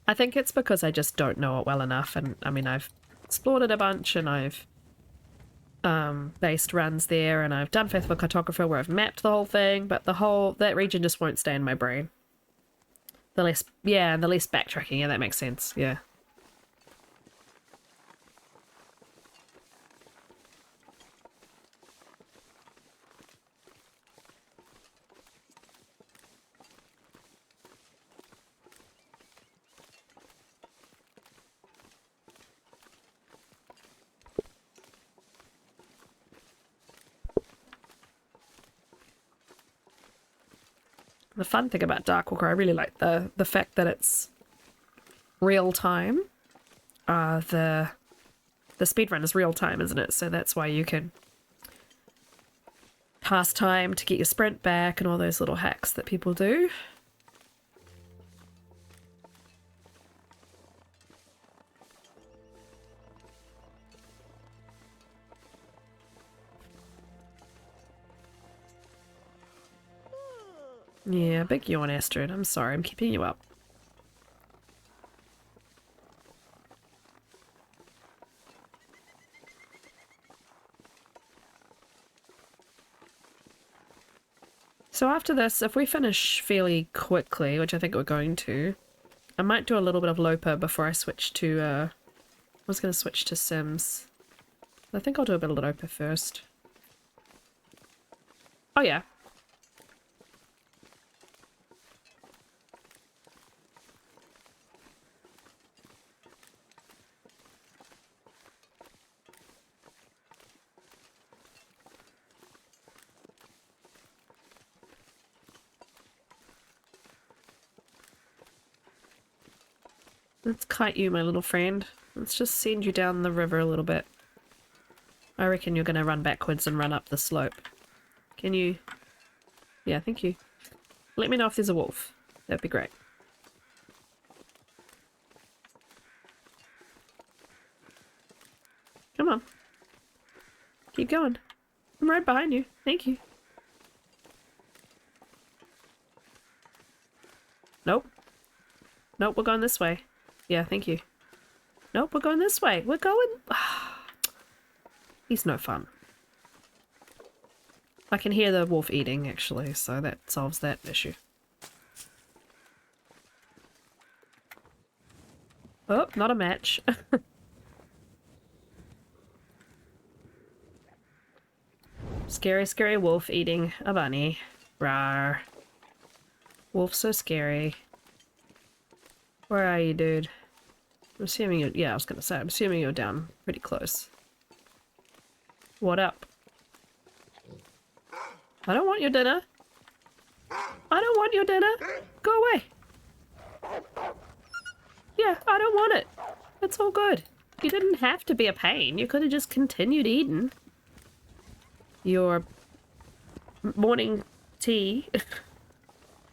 I think it's because I just don't know it well enough, and I mean, I've explored it a bunch, and I've based runs there, and I've done Faithful Cartographer where I've mapped the whole thing, but that region just won't stay in my brain. The less backtracking, yeah, that makes sense, yeah. The fun thing about Darkwalker, I really like the fact that it's real time. The speedrun is real time, isn't it? So that's why you can pass time to get your sprint back and all those little hacks that people do. Yeah, big yawn, Astrid. I'm sorry, I'm keeping you up. So after this, if we finish fairly quickly, which I think we're going to, I might do a little bit of Lopa before I switch to, I was going to switch to Sims. I think I'll do a bit of Lopa first. Oh, yeah. Let's kite you, my little friend. Let's just send you down the river a little bit. I reckon you're gonna run backwards and run up the slope. Can you? Yeah, thank you. Let me know if there's a wolf. That'd be great. Come on. Keep going. I'm right behind you. Thank you. Nope. Nope, we're going this way. Yeah, thank you. Nope, we're going this way. We're going... He's no fun. I can hear the wolf eating, actually, so that solves that issue. Oh, not a match. Scary, scary wolf eating a bunny. Rawr. Wolf so scary. Where are you, dude? I'm assuming you're... Yeah, I was gonna say, I'm assuming you're down pretty close. What up? I don't want your dinner. I don't want your dinner. Go away. Yeah, I don't want it. It's all good. You didn't have to be a pain. You could have just continued eating your morning tea,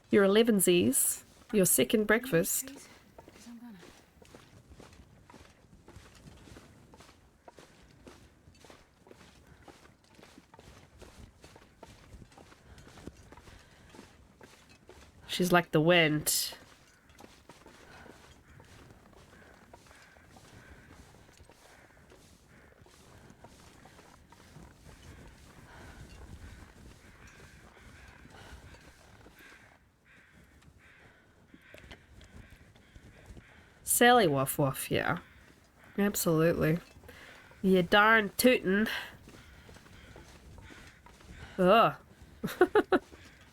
your 11sies, your second breakfast. Please? 'Cause I'm gonna. She's like the wind. Sally Woof Woof, yeah. Absolutely. You darn tootin'. Ugh.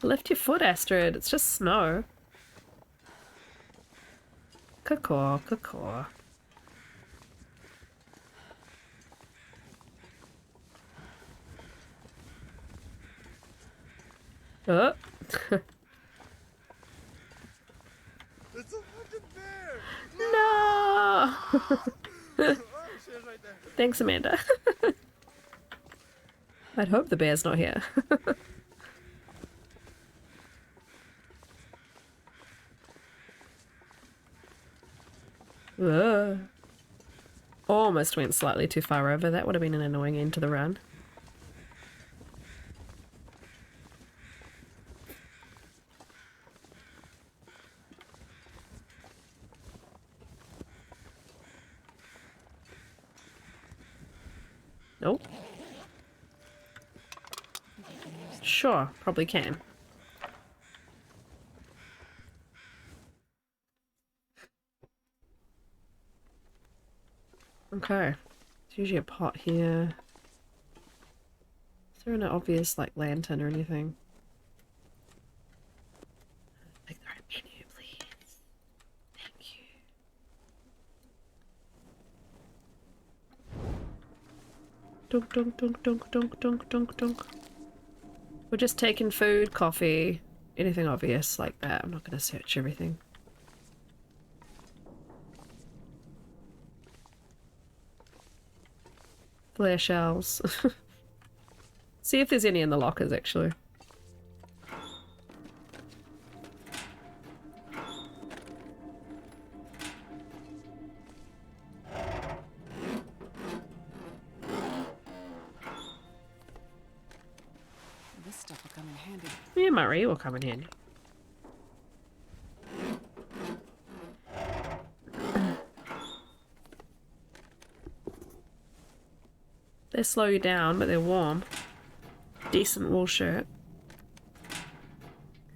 Lift your foot, Astrid. It's just snow. Caw, caw. Oh. It's a fucking bear! No! Oh, shit, right there. Thanks, Amanda. I'd hope the bear's not here. Ugh. Almost went slightly too far over. That would have been an annoying end to the run. Nope. Sure, probably can. Okay. There's usually a pot here. Is there an obvious, like, lantern or anything? Make the right menu, please. Thank you. Dunk, dunk, dunk, dunk, dunk, dunk, dunk, dunk. We're just taking food, coffee, anything obvious like that. I'm not going to search everything. Flare shells. See if there's any in the lockers, actually. This stuff will come in handy. Yeah, Murray will come in handy. They slow you down, but they're warm. Decent wool shirt.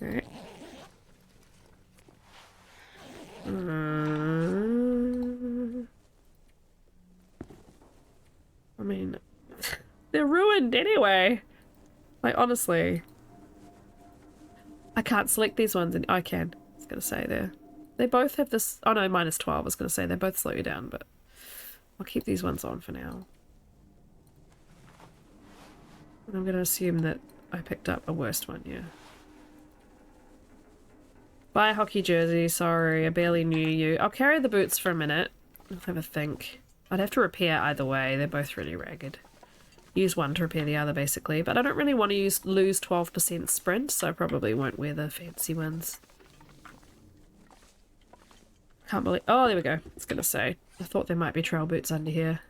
Okay. I mean, they're ruined anyway. Like, honestly, I can't select these ones, and I can. I was gonna say there. They both have this. Oh no, minus 12. I was gonna say they both slow you down, but I'll keep these ones on for now. And I'm gonna assume that I picked up a worst one, yeah. Buy a hockey jersey, sorry, I barely knew you. I'll carry the boots for a minute. I'll have a think. I'd have to repair either way, they're both really ragged. Use one to repair the other, basically. But I don't really want to lose 12% sprint, so I probably won't wear the fancy ones. Can't believe... Oh, there we go. I was gonna say. I thought there might be trail boots under here.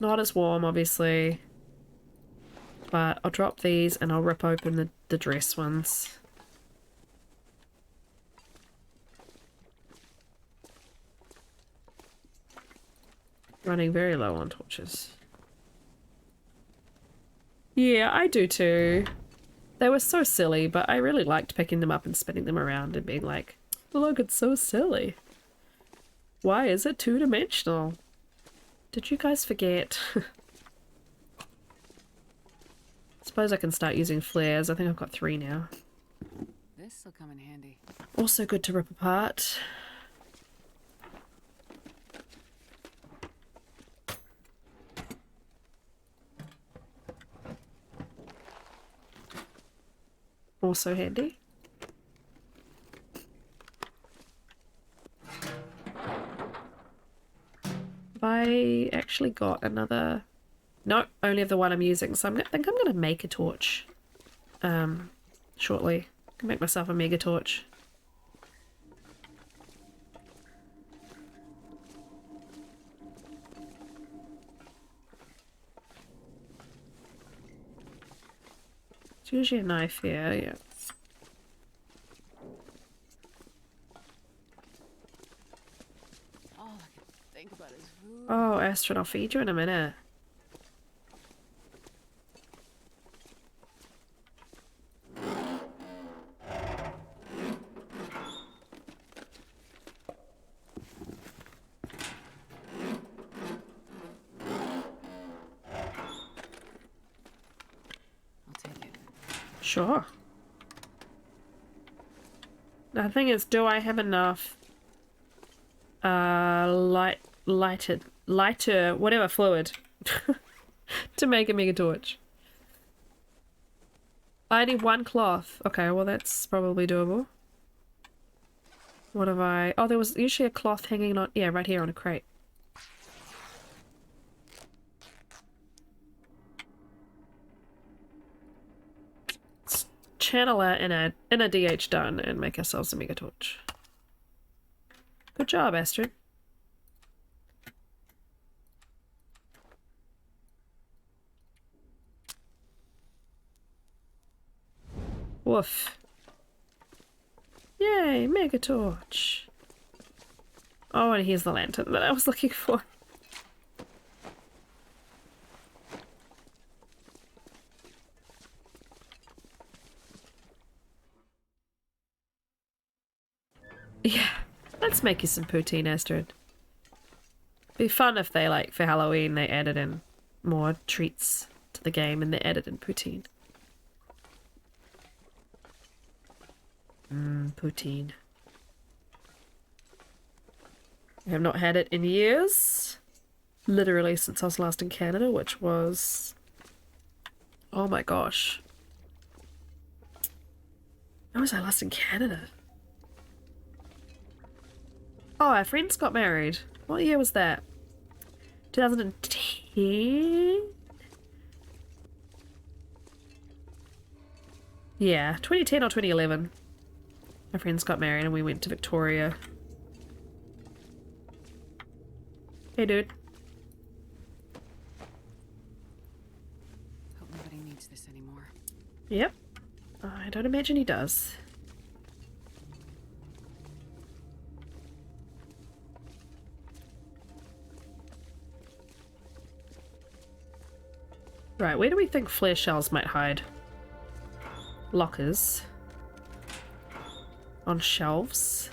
Not as warm, obviously. But I'll drop these and I'll rip open the dress ones. Running very low on torches. Yeah, I do too. They were so silly, but I really liked picking them up and spinning them around and being like, look, it's so silly. Why is it two-dimensional? Did you guys forget? Suppose I can start using flares. I think I've got 3 now. This'll come in handy. Also good to rip apart. Also handy. Have I actually got another... No, only have the one I'm using, so I think I'm going to make a torch shortly. I can make myself a mega torch. It's usually a knife here, yeah. All I can think about is food. Oh, Astrid, I'll feed you in a minute. Sure. The thing is, do I have enough lighter, whatever fluid to make a mega torch? I need 1 cloth. Okay, well that's probably doable. What have I... Oh, there was usually a cloth hanging on... Yeah, right here on a crate. Channel it in a DH done and make ourselves a mega torch. Good job, Astrid. Woof. Yay, mega torch. Oh, and here's the lantern that I was looking for. Yeah, let's make you some poutine, Astrid. Be fun if they, like, for Halloween, they added in more treats to the game and they added in poutine. Poutine. I have not had it in years. Literally since I was last in Canada, which was... Oh my gosh. When was I last in Canada? Oh, our friends got married. What year was that? 2010? Yeah, 2010 or 2011. My friends got married and we went to Victoria. Hey, dude. Hope nobody needs this anymore. Yep. I don't imagine he does. Right, where do we think flare shells might hide? Lockers. On shelves.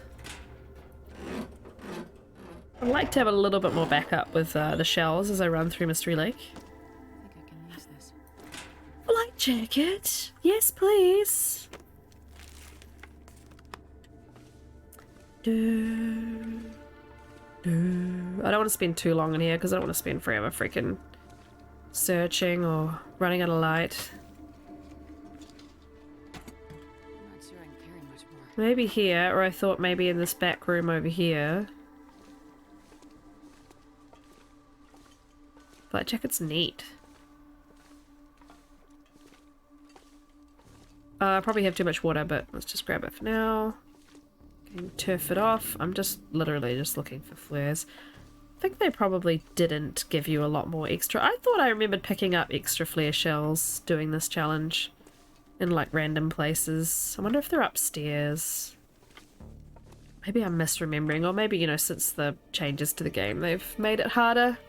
I'd like to have a little bit more backup with the shells as I run through Mystery Lake. I think I can use this. Well, I jacket. Yes, please. Do, do. I don't want to spend too long in here because I don't want to spend forever freaking searching or running out of light. I'm not sure I can carry much more. Maybe here, or I thought maybe in this back room over here. Flight jacket's neat. I probably have too much water, but let's just grab it for now. Can turf it off. I'm just literally just looking for flares. I think they probably didn't give you a lot more extra. I thought I remembered picking up extra flare shells doing this challenge in like random places. I wonder if they're upstairs. Maybe I'm misremembering, or maybe, you know, since the changes to the game they've made it harder.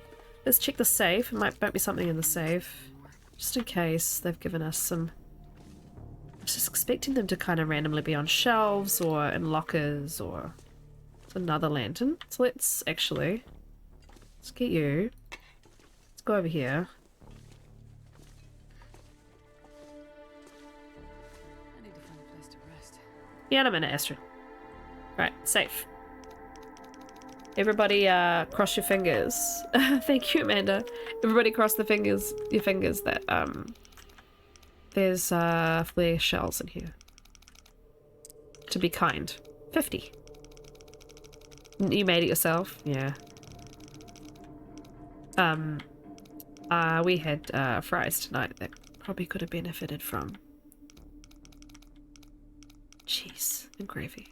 Let's check the safe. It might be something in the safe. Just in case they've given us some... I was just expecting them to kind of randomly be on shelves or in lockers or... It's another lantern. So let's actually... Let's get you. Let's go over here. I need to find a place to rest. Yeah, in a minute, Astrid. Right, safe. Everybody, cross your fingers. Thank you, Amanda. Everybody cross your fingers that, there's, flare shells in here. To be kind. 50. You made it yourself? Yeah. We had, fries tonight that probably could have benefited from cheese and gravy.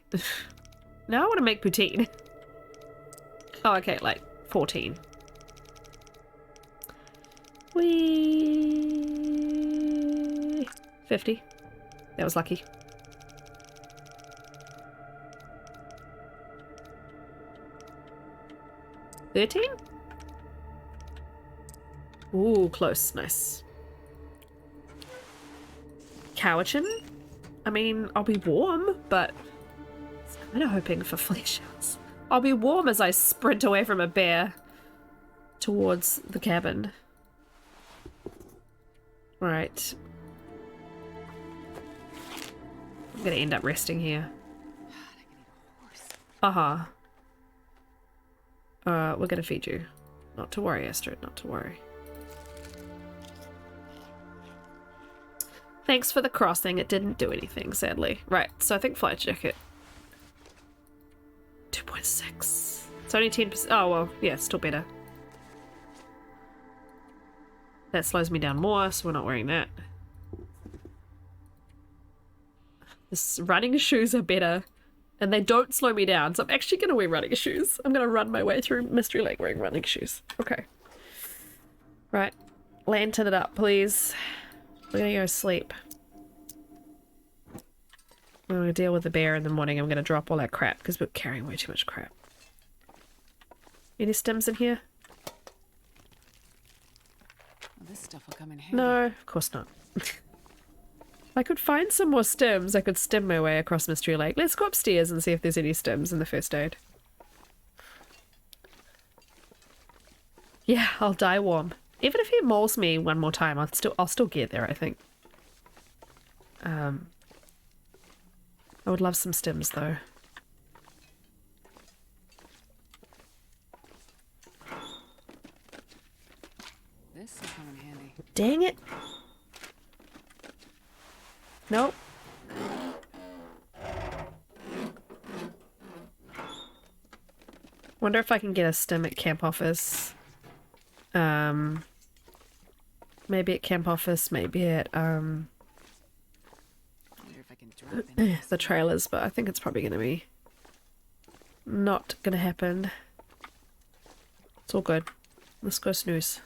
Now I want to make poutine. Oh, okay, like 14. Wee 50. That was lucky. $13? Ooh, close. Nice. Cowichan? I mean, I'll be warm, but I'm kind of hoping for flare shells. I'll be warm as I sprint away from a bear towards the cabin. Right. I'm gonna end up resting here. Uh-huh. We're gonna feed you. Not to worry, Astrid, not to worry. Thanks for the crossing. It didn't do anything, sadly. Right, so I think flight jacket. 2.6. It's only 10%. Oh, well, yeah, still better. That slows me down more, so we're not wearing that. This running shoes are better, and they don't slow me down, so I'm actually going to wear running shoes. I'm going to run my way through Mystery Lake wearing running shoes. Okay. Right. Lantern it up, please. We're going to go sleep. I'm going to deal with the bear in the morning. I'm going to drop all that crap because we're carrying way too much crap. Any stems in here? Well, this stuff will come in handy. No, of course not. If I could find some more stems, I could stem my way across Mystery Lake. Let's go upstairs and see if there's any stems in the first aid. Yeah, I'll die warm. Even if he mauls me one more time, I'll still get there, I think. I would love some stems though. This will come in handy. Dang it. Nope. Wonder if I can get a stem at camp office. Maybe at camp office, maybe at I wonder if I can drop in. the trailers, but I think it's probably gonna be not gonna happen. It's all good. Let's go snooze.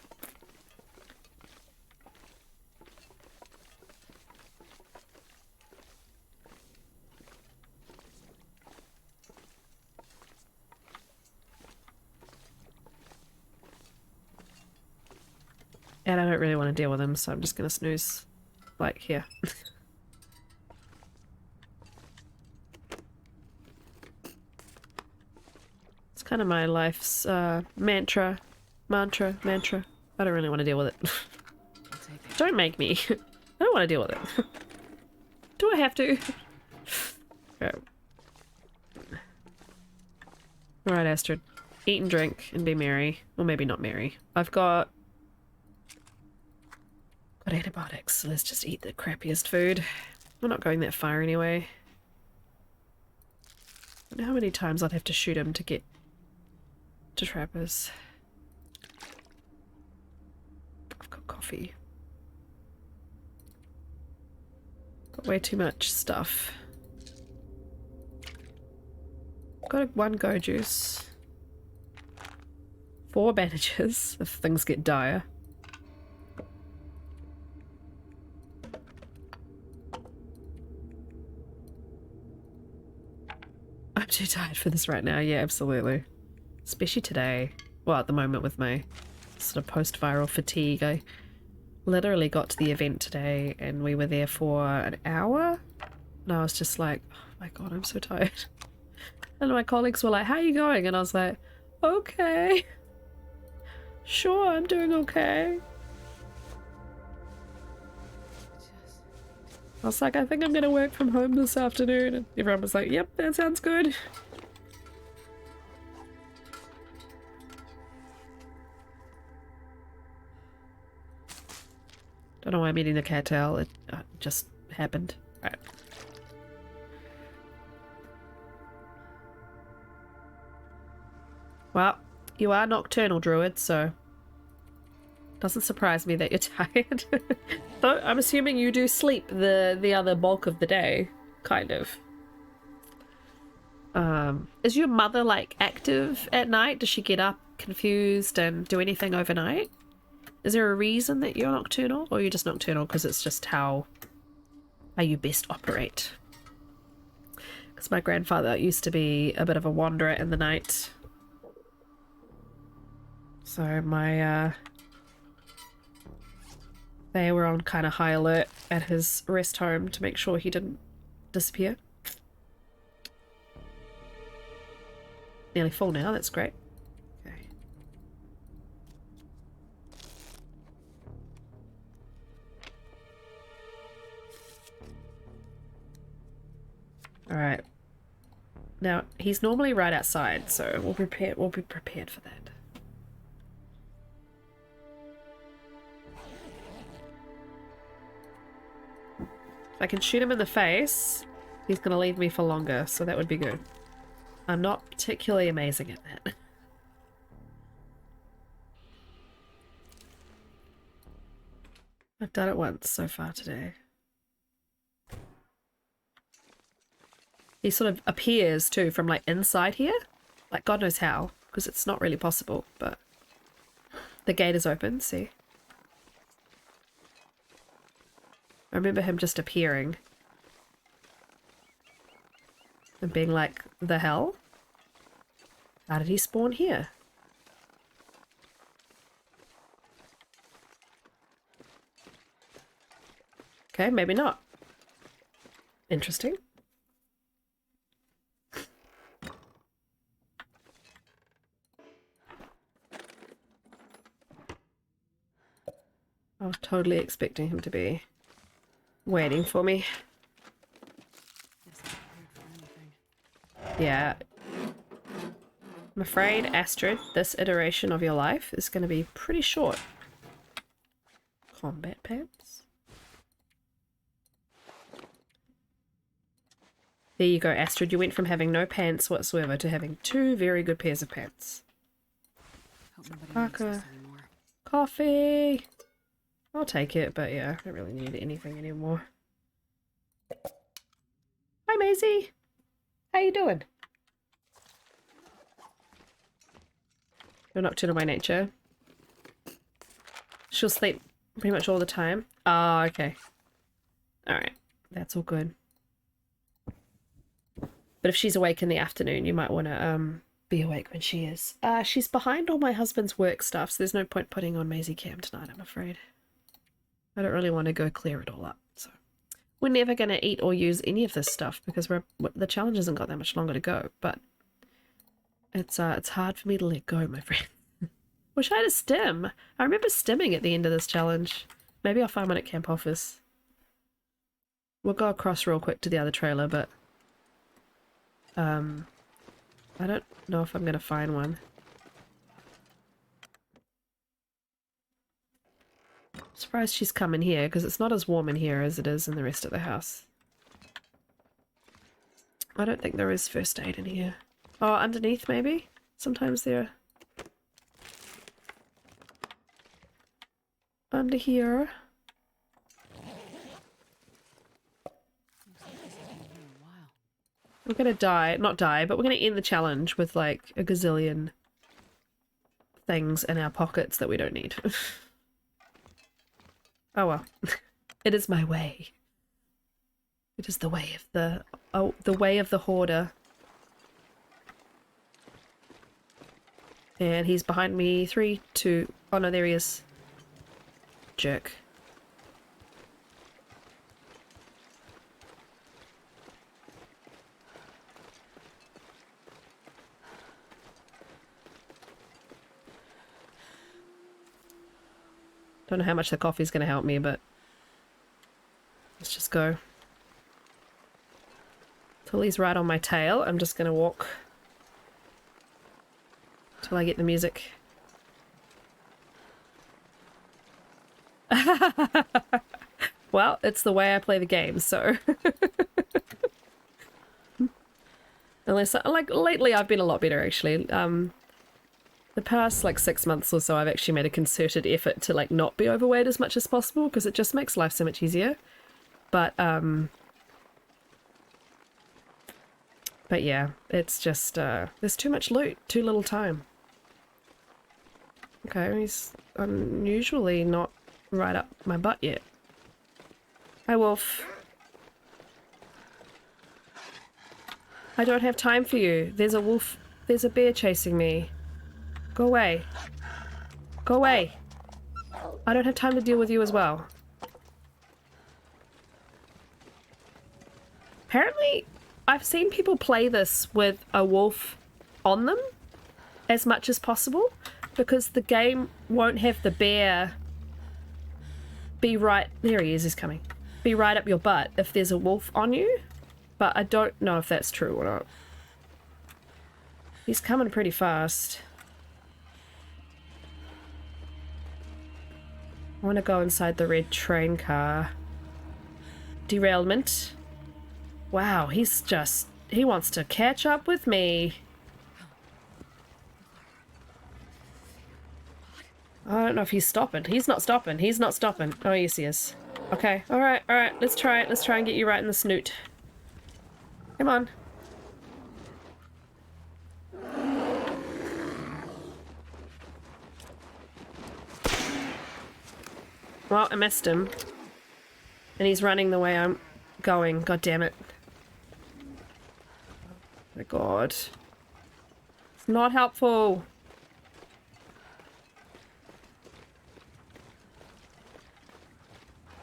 And I don't really want to deal with him, so I'm just gonna snooze, like, here. It's kind of my life's mantra. I don't really want to deal with it. I'll take it. Don't make me. I don't don't want to deal with it. Do I have to? Okay. Alright, Astrid. Eat and drink and be merry. Or maybe not merry. I've got antibiotics, so let's just eat the crappiest food. We're not going that far anyway. I don't know how many times I'd have to shoot him to get to trappers. I've got coffee. Got way too much stuff. Got one go juice. 4 bandages if things get dire. I'm too tired for this right now. Yeah, absolutely. Especially today. Well, at the moment with my sort of post-viral fatigue. I literally got to the event today and we were there for an hour. And I was just like, oh my god, I'm so tired. And my colleagues were like, how are you going? And I was like, okay. Sure, I'm doing okay. I was like, I think I'm gonna work from home this afternoon. And everyone was like, yep, that sounds good. Don't know why I'm eating the cattail. It just happened. Right. Well, you are nocturnal, Druid, so doesn't surprise me that you're tired. Though I'm assuming you do sleep the other bulk of the day, kind of. Is your mother like active at night? Does she get up confused and do anything overnight? Is there a reason that you're nocturnal, or you're just nocturnal because it's just how you best operate? Because my grandfather used to be a bit of a wanderer in the night. So my they were on kind of high alert at his rest home to make sure he didn't disappear. Nearly full now, that's great. Okay. Alright. Now, he's normally right outside, so we'll be prepared for that. If I can shoot him in the face, he's gonna leave me for longer, so that would be good. I'm not particularly amazing at that. I've done it once so far today. He sort of appears too from like inside here. Like God knows how, because it's not really possible, but the gate is open, see? I remember him just appearing and being like, the hell? How did he spawn here? Okay, maybe not. Interesting. I was totally expecting him to be waiting for me. Yeah. I'm afraid, Astrid, this iteration of your life is going to be pretty short. Combat pants. There you go, Astrid. You went from having no pants whatsoever to having 2 very good pairs of pants. Hope nobody needs Parker. this anymore. Coffee! I'll take it, but yeah, I don't really need anything anymore. Hi, Maisie! How you doing? You're nocturnal by nature. She'll sleep pretty much all the time. Ah, okay. Alright, that's all good. But if she's awake in the afternoon, you might want to be awake when she is. She's behind all my husband's work stuff, so there's no point putting on Maisie Cam tonight, I'm afraid. I don't really want to go clear it all up, so. We're never going to eat or use any of this stuff because the challenge hasn't got that much longer to go, but it's hard for me to let go, my friend. Wish I had a stim. I remember stimming at the end of this challenge. Maybe I'll find one at Camp Office. We'll go across real quick to the other trailer, but I don't know if I'm gonna find one. I'm surprised she's coming here because it's not as warm in here as it is in the rest of the house. I don't think there is first aid in here. Oh, underneath maybe? Sometimes they're under here. We're gonna die, not die, but we're gonna end the challenge with like a gazillion things in our pockets that we don't need. Oh well. It is my way. It is the way of the way of the hoarder. And he's behind me. 3, 2. Oh no, there he is. Jerk. Don't know how much the coffee's going to help me, but let's just go. Till he's right on my tail, I'm just going to walk till I get the music. Well, it's the way I play the game, so... Unless, like, lately I've been a lot better, actually. The past, like, 6 months or so, I've actually made a concerted effort to, like, not be overweight as much as possible, because it just makes life so much easier. But yeah, it's just, there's too much loot, too little time. Okay, he's unusually not right up my butt yet. Hi, Wolf. I don't have time for you. There's a wolf. There's a bear chasing me. Go away. Go away. I don't have time to deal with you as well. Apparently, I've seen people play this with a wolf on them as much as possible because the game won't have the bear be right... There he is, he's coming. Be right up your butt if there's a wolf on you. But I don't know if that's true or not. He's coming pretty fast. I want to go inside the red train car. Derailment. Wow, he's just... He wants to catch up with me. I don't know if he's stopping. He's not stopping. He's not stopping. Oh, yes, he is. Okay, alright, alright. Let's try it. Let's try and get you right in the snoot. Come on. Well, I missed him. And he's running the way I'm going. God damn it. Oh my god. It's not helpful.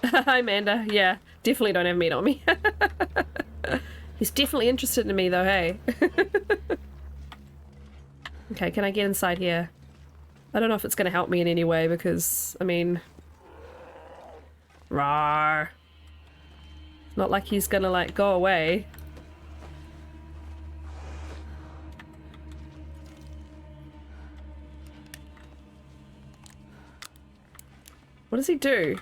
Hi, Amanda. Yeah, definitely don't have meat on me. He's definitely interested in me though, hey? Okay, can I get inside here? I don't know if it's going to help me in any way because, I mean... Rawr. Not like he's gonna, like, go away. What does he do?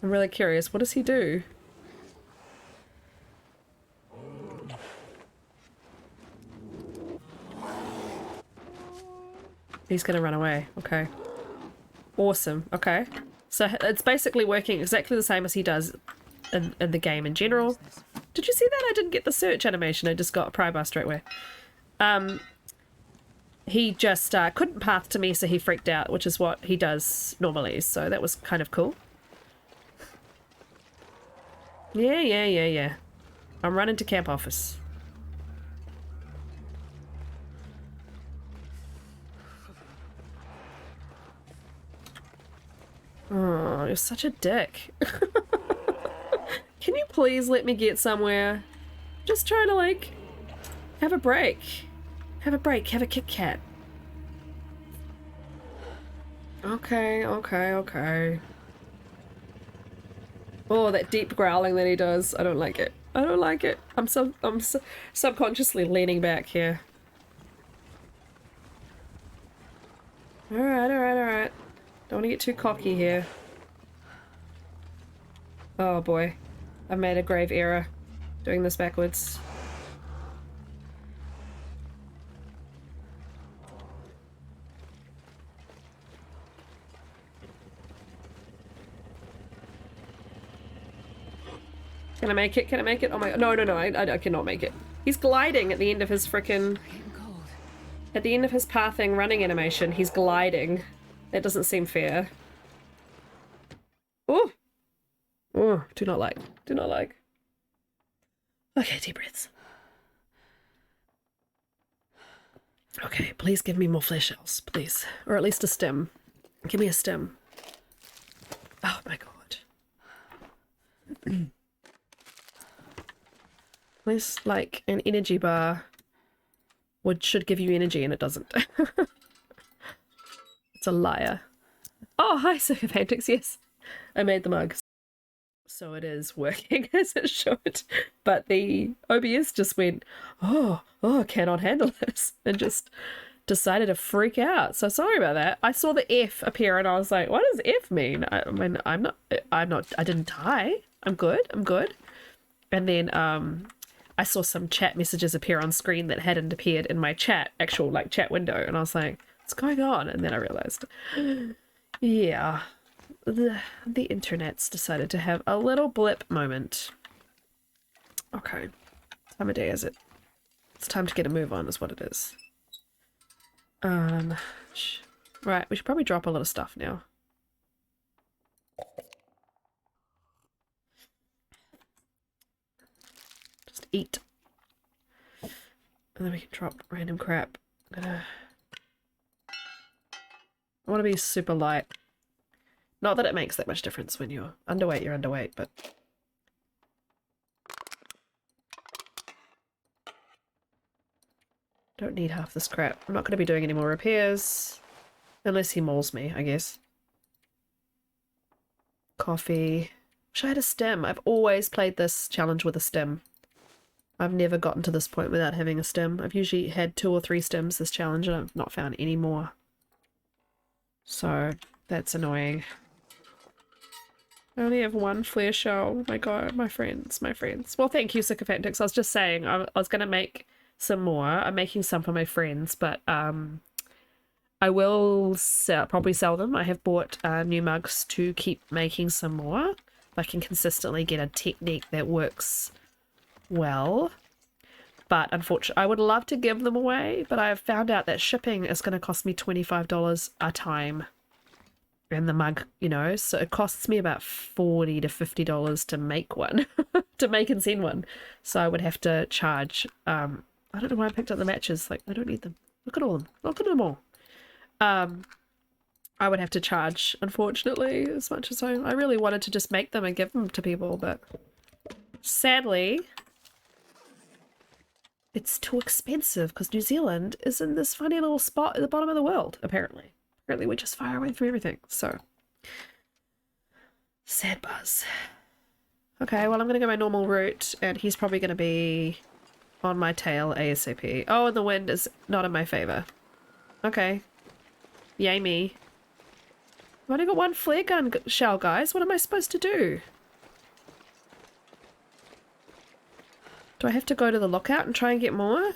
I'm really curious. What does he do? He's gonna run away. Okay. Awesome. Okay. So it's basically working exactly the same as he does in the game in general. Did you see that? I didn't get the search animation. I just got a pry bar straight away. He just couldn't path to me, so he freaked out, which is what he does normally. So that was kind of cool. Yeah. I'm running to camp office. Oh, you're such a dick. Can you please let me get somewhere? Just trying to, like, have a break. Have a break. Have a Kit Kat. Okay. Oh, that deep growling that he does. I don't like it. I don't like it. I'm subconsciously leaning back here. Alright, alright, alright. Don't want to get too cocky here. Oh boy. I've made a grave error doing this backwards. Can I make it? Can I make it? Oh my god. No, no, no. I cannot make it. He's gliding at the end of his frickin'... Getting cold. At the end of his pathing running animation, he's gliding. That doesn't seem fair. Oh! Oh, do not like. Do not like. Okay, deep breaths. Okay, please give me more flesh shells, please. Or at least a stem. Give me a stem. Oh my god. This, like, an energy bar should give you energy and it doesn't. It's a liar. Oh, hi, Sycophantics, yes. I made the mug. So it is working as it should. But the OBS just went, oh, cannot handle this. And just decided to freak out. So sorry about that. I saw the F appear and I was like, what does F mean? I mean, I didn't die. I'm good. And then, I saw some chat messages appear on screen that hadn't appeared in my actual like chat window, and I was like, what's going on? And then I realized, yeah, the internet's decided to have a little blip moment. Okay, time of day is it? It's time to get a move on is what it is. Right, we should probably drop a lot of stuff now. Eat. And then we can drop random crap. I want to be super light. Not that it makes that much difference when you're underweight, but... Don't need half this crap. I'm not going to be doing any more repairs. Unless he mauls me, I guess. Coffee. Wish I had a stem. I've always played this challenge with a stem. I've never gotten to this point without having a stem. I've usually had 2 or 3 stems this challenge and I've not found any more. So, that's annoying. I only have 1 flare shell. Oh my god, my friends. Well, thank you, Sycophantics. I was just saying, I was going to make some more. I'm making some for my friends, but I will probably sell them. I have bought new mugs to keep making some more. If I can consistently get a technique that works well, but unfortunately I would love to give them away, but I've found out that shipping is going to cost me $25 a time, and the mug, you know, so it costs me about $40 to $50 to make one to make and send one, so I would have to charge I don't know why I picked up the matches, like I don't need them. Look at them all. I would have to charge, unfortunately, as much as I really wanted to just make them and give them to people, but sadly it's too expensive because New Zealand is in this funny little spot at the bottom of the world, apparently. Apparently we're just far away from everything, so. Sad buzz. Okay, well I'm going to go my normal route, and he's probably going to be on my tail ASAP. Oh, and the wind is not in my favor. Okay. Yay me. I've only got 1 flare gun shell, guys. What am I supposed to do? Do I have to go to the lookout and try and get more?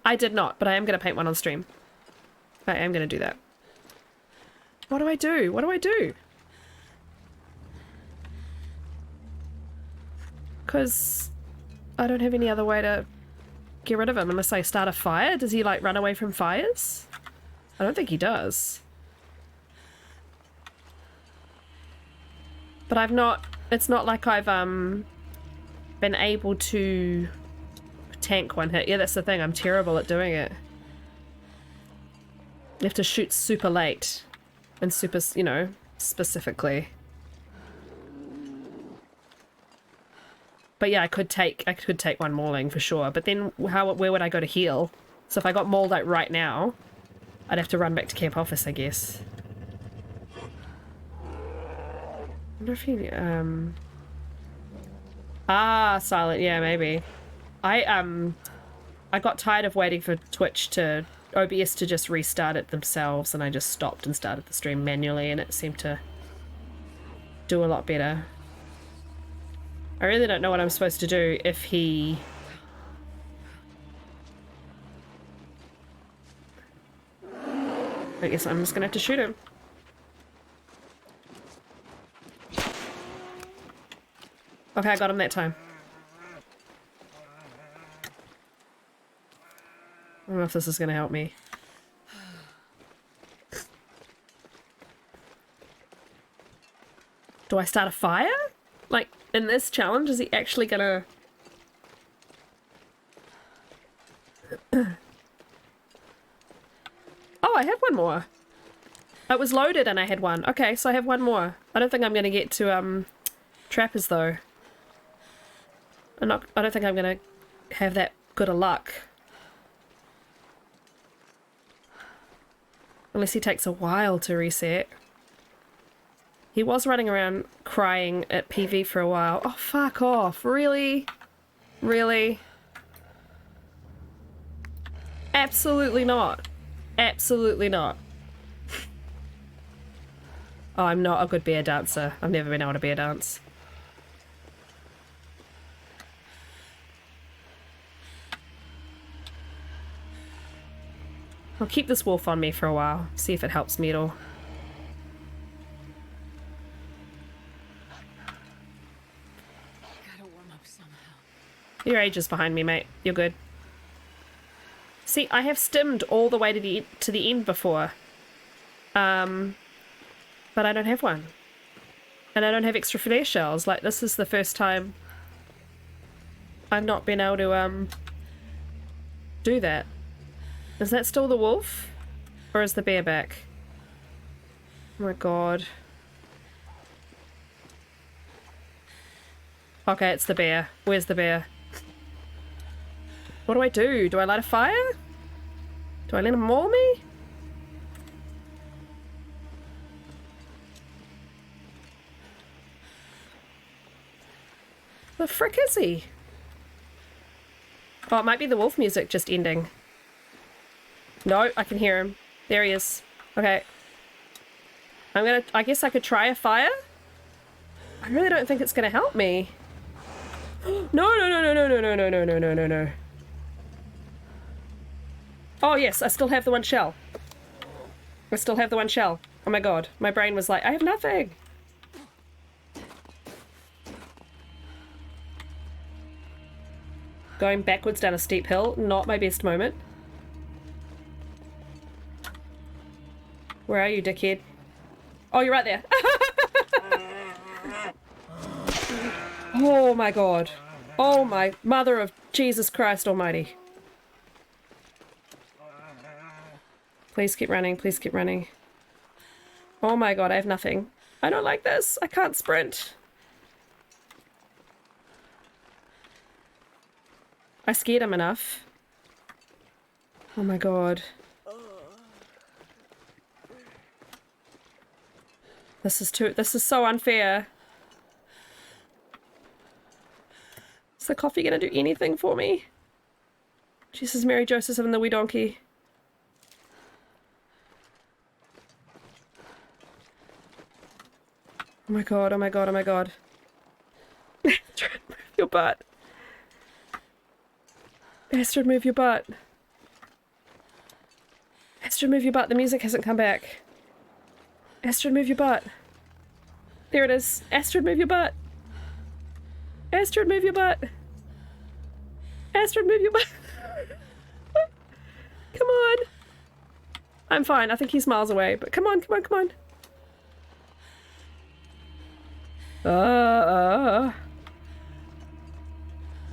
I did not, but I am going to paint one on stream. I am going to do that. What do I do? What do I do? Because I don't have any other way to get rid of him unless I start a fire. Does he, like, run away from fires? I don't think he does. But I've not... It's not like I've, been able to tank one hit. Yeah, that's the thing. I'm terrible at doing it. You have to shoot super late and super, you know, specifically. But yeah, I could take one mauling for sure. But then where would I go to heal? So if I got mauled out right now, I'd have to run back to camp office, I guess. wonder if he silent, yeah, maybe. I got tired of waiting for Twitch to OBS to just restart it themselves, and I just stopped and started the stream manually, and it seemed to do a lot better. I really don't know what I'm supposed to do if he... I guess I'm just gonna have to shoot him. Okay, I got him that time. I don't know if this is gonna help me. Do I start a fire? Like, in this challenge, is he actually gonna... Oh, I have one more. It was loaded and I had one. Okay, so I have one more. I don't think I'm gonna get to, trappers, though. I don't think I'm gonna have that good of luck. Unless he takes a while to reset. He was running around crying at PV for a while. Oh, fuck off. Really? Really? Absolutely not. Absolutely not. Oh, I'm not a good bear dancer. I've never been able to bear dance. I'll keep this wolf on me for a while, see if it helps me at all. Gotta warm up somehow. Your age is behind me, mate. You're good. See, I have stimmed all the way to the end before. But I don't have one. And I don't have extra flare shells. Like, this is the first time I've not been able to, do that. Is that still the wolf? Or is the bear back? Oh my god. Okay, it's the bear. Where's the bear? What do I do? Do I light a fire? Do I let him maul me? The frick is he? Oh, it might be the wolf music just ending. No, I can hear him. There he is. Okay. I guess I could try a fire? I really don't think it's gonna help me. No, no, no, no, no, no, no, no, no, no, no, no, no. Oh yes, I still have the one shell. I still have the one shell. Oh my god. My brain was like, I have nothing. Going backwards down a steep hill, not my best moment. Where are you, dickhead? Oh, you're right there. Oh my god. Oh my mother of Jesus Christ almighty. Please keep running, please keep running. Oh my god, I have nothing. I don't like this. I can't sprint. I scared him enough. Oh my god. This is so unfair. Is the coffee gonna do anything for me? Jesus, Mary, Joseph, and the wee donkey. Oh my god, oh my god, oh my god. Astrid, move your butt. Astrid, move your butt. Astrid, move your butt. The music hasn't come back. Astrid, move your butt. There it is. Astrid, move your butt. Astrid, move your butt. Astrid, move your butt. Come on. I'm fine. I think he's miles away, but come on, come on, come on.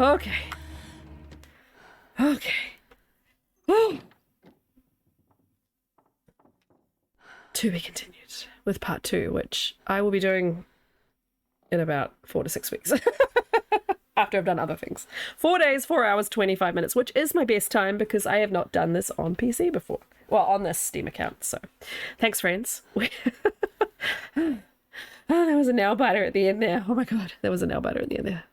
Okay. Okay. Oh. To be continued with part 2, which I will be doing in about 4 to 6 weeks. After I've done other things. 4 days, 4 hours, 25 minutes, which is my best time because I have not done this on PC before. Well, on this Steam account, so thanks, friends. Oh, there was a nail biter at the end there. Oh my god, there was a nail biter at the end there.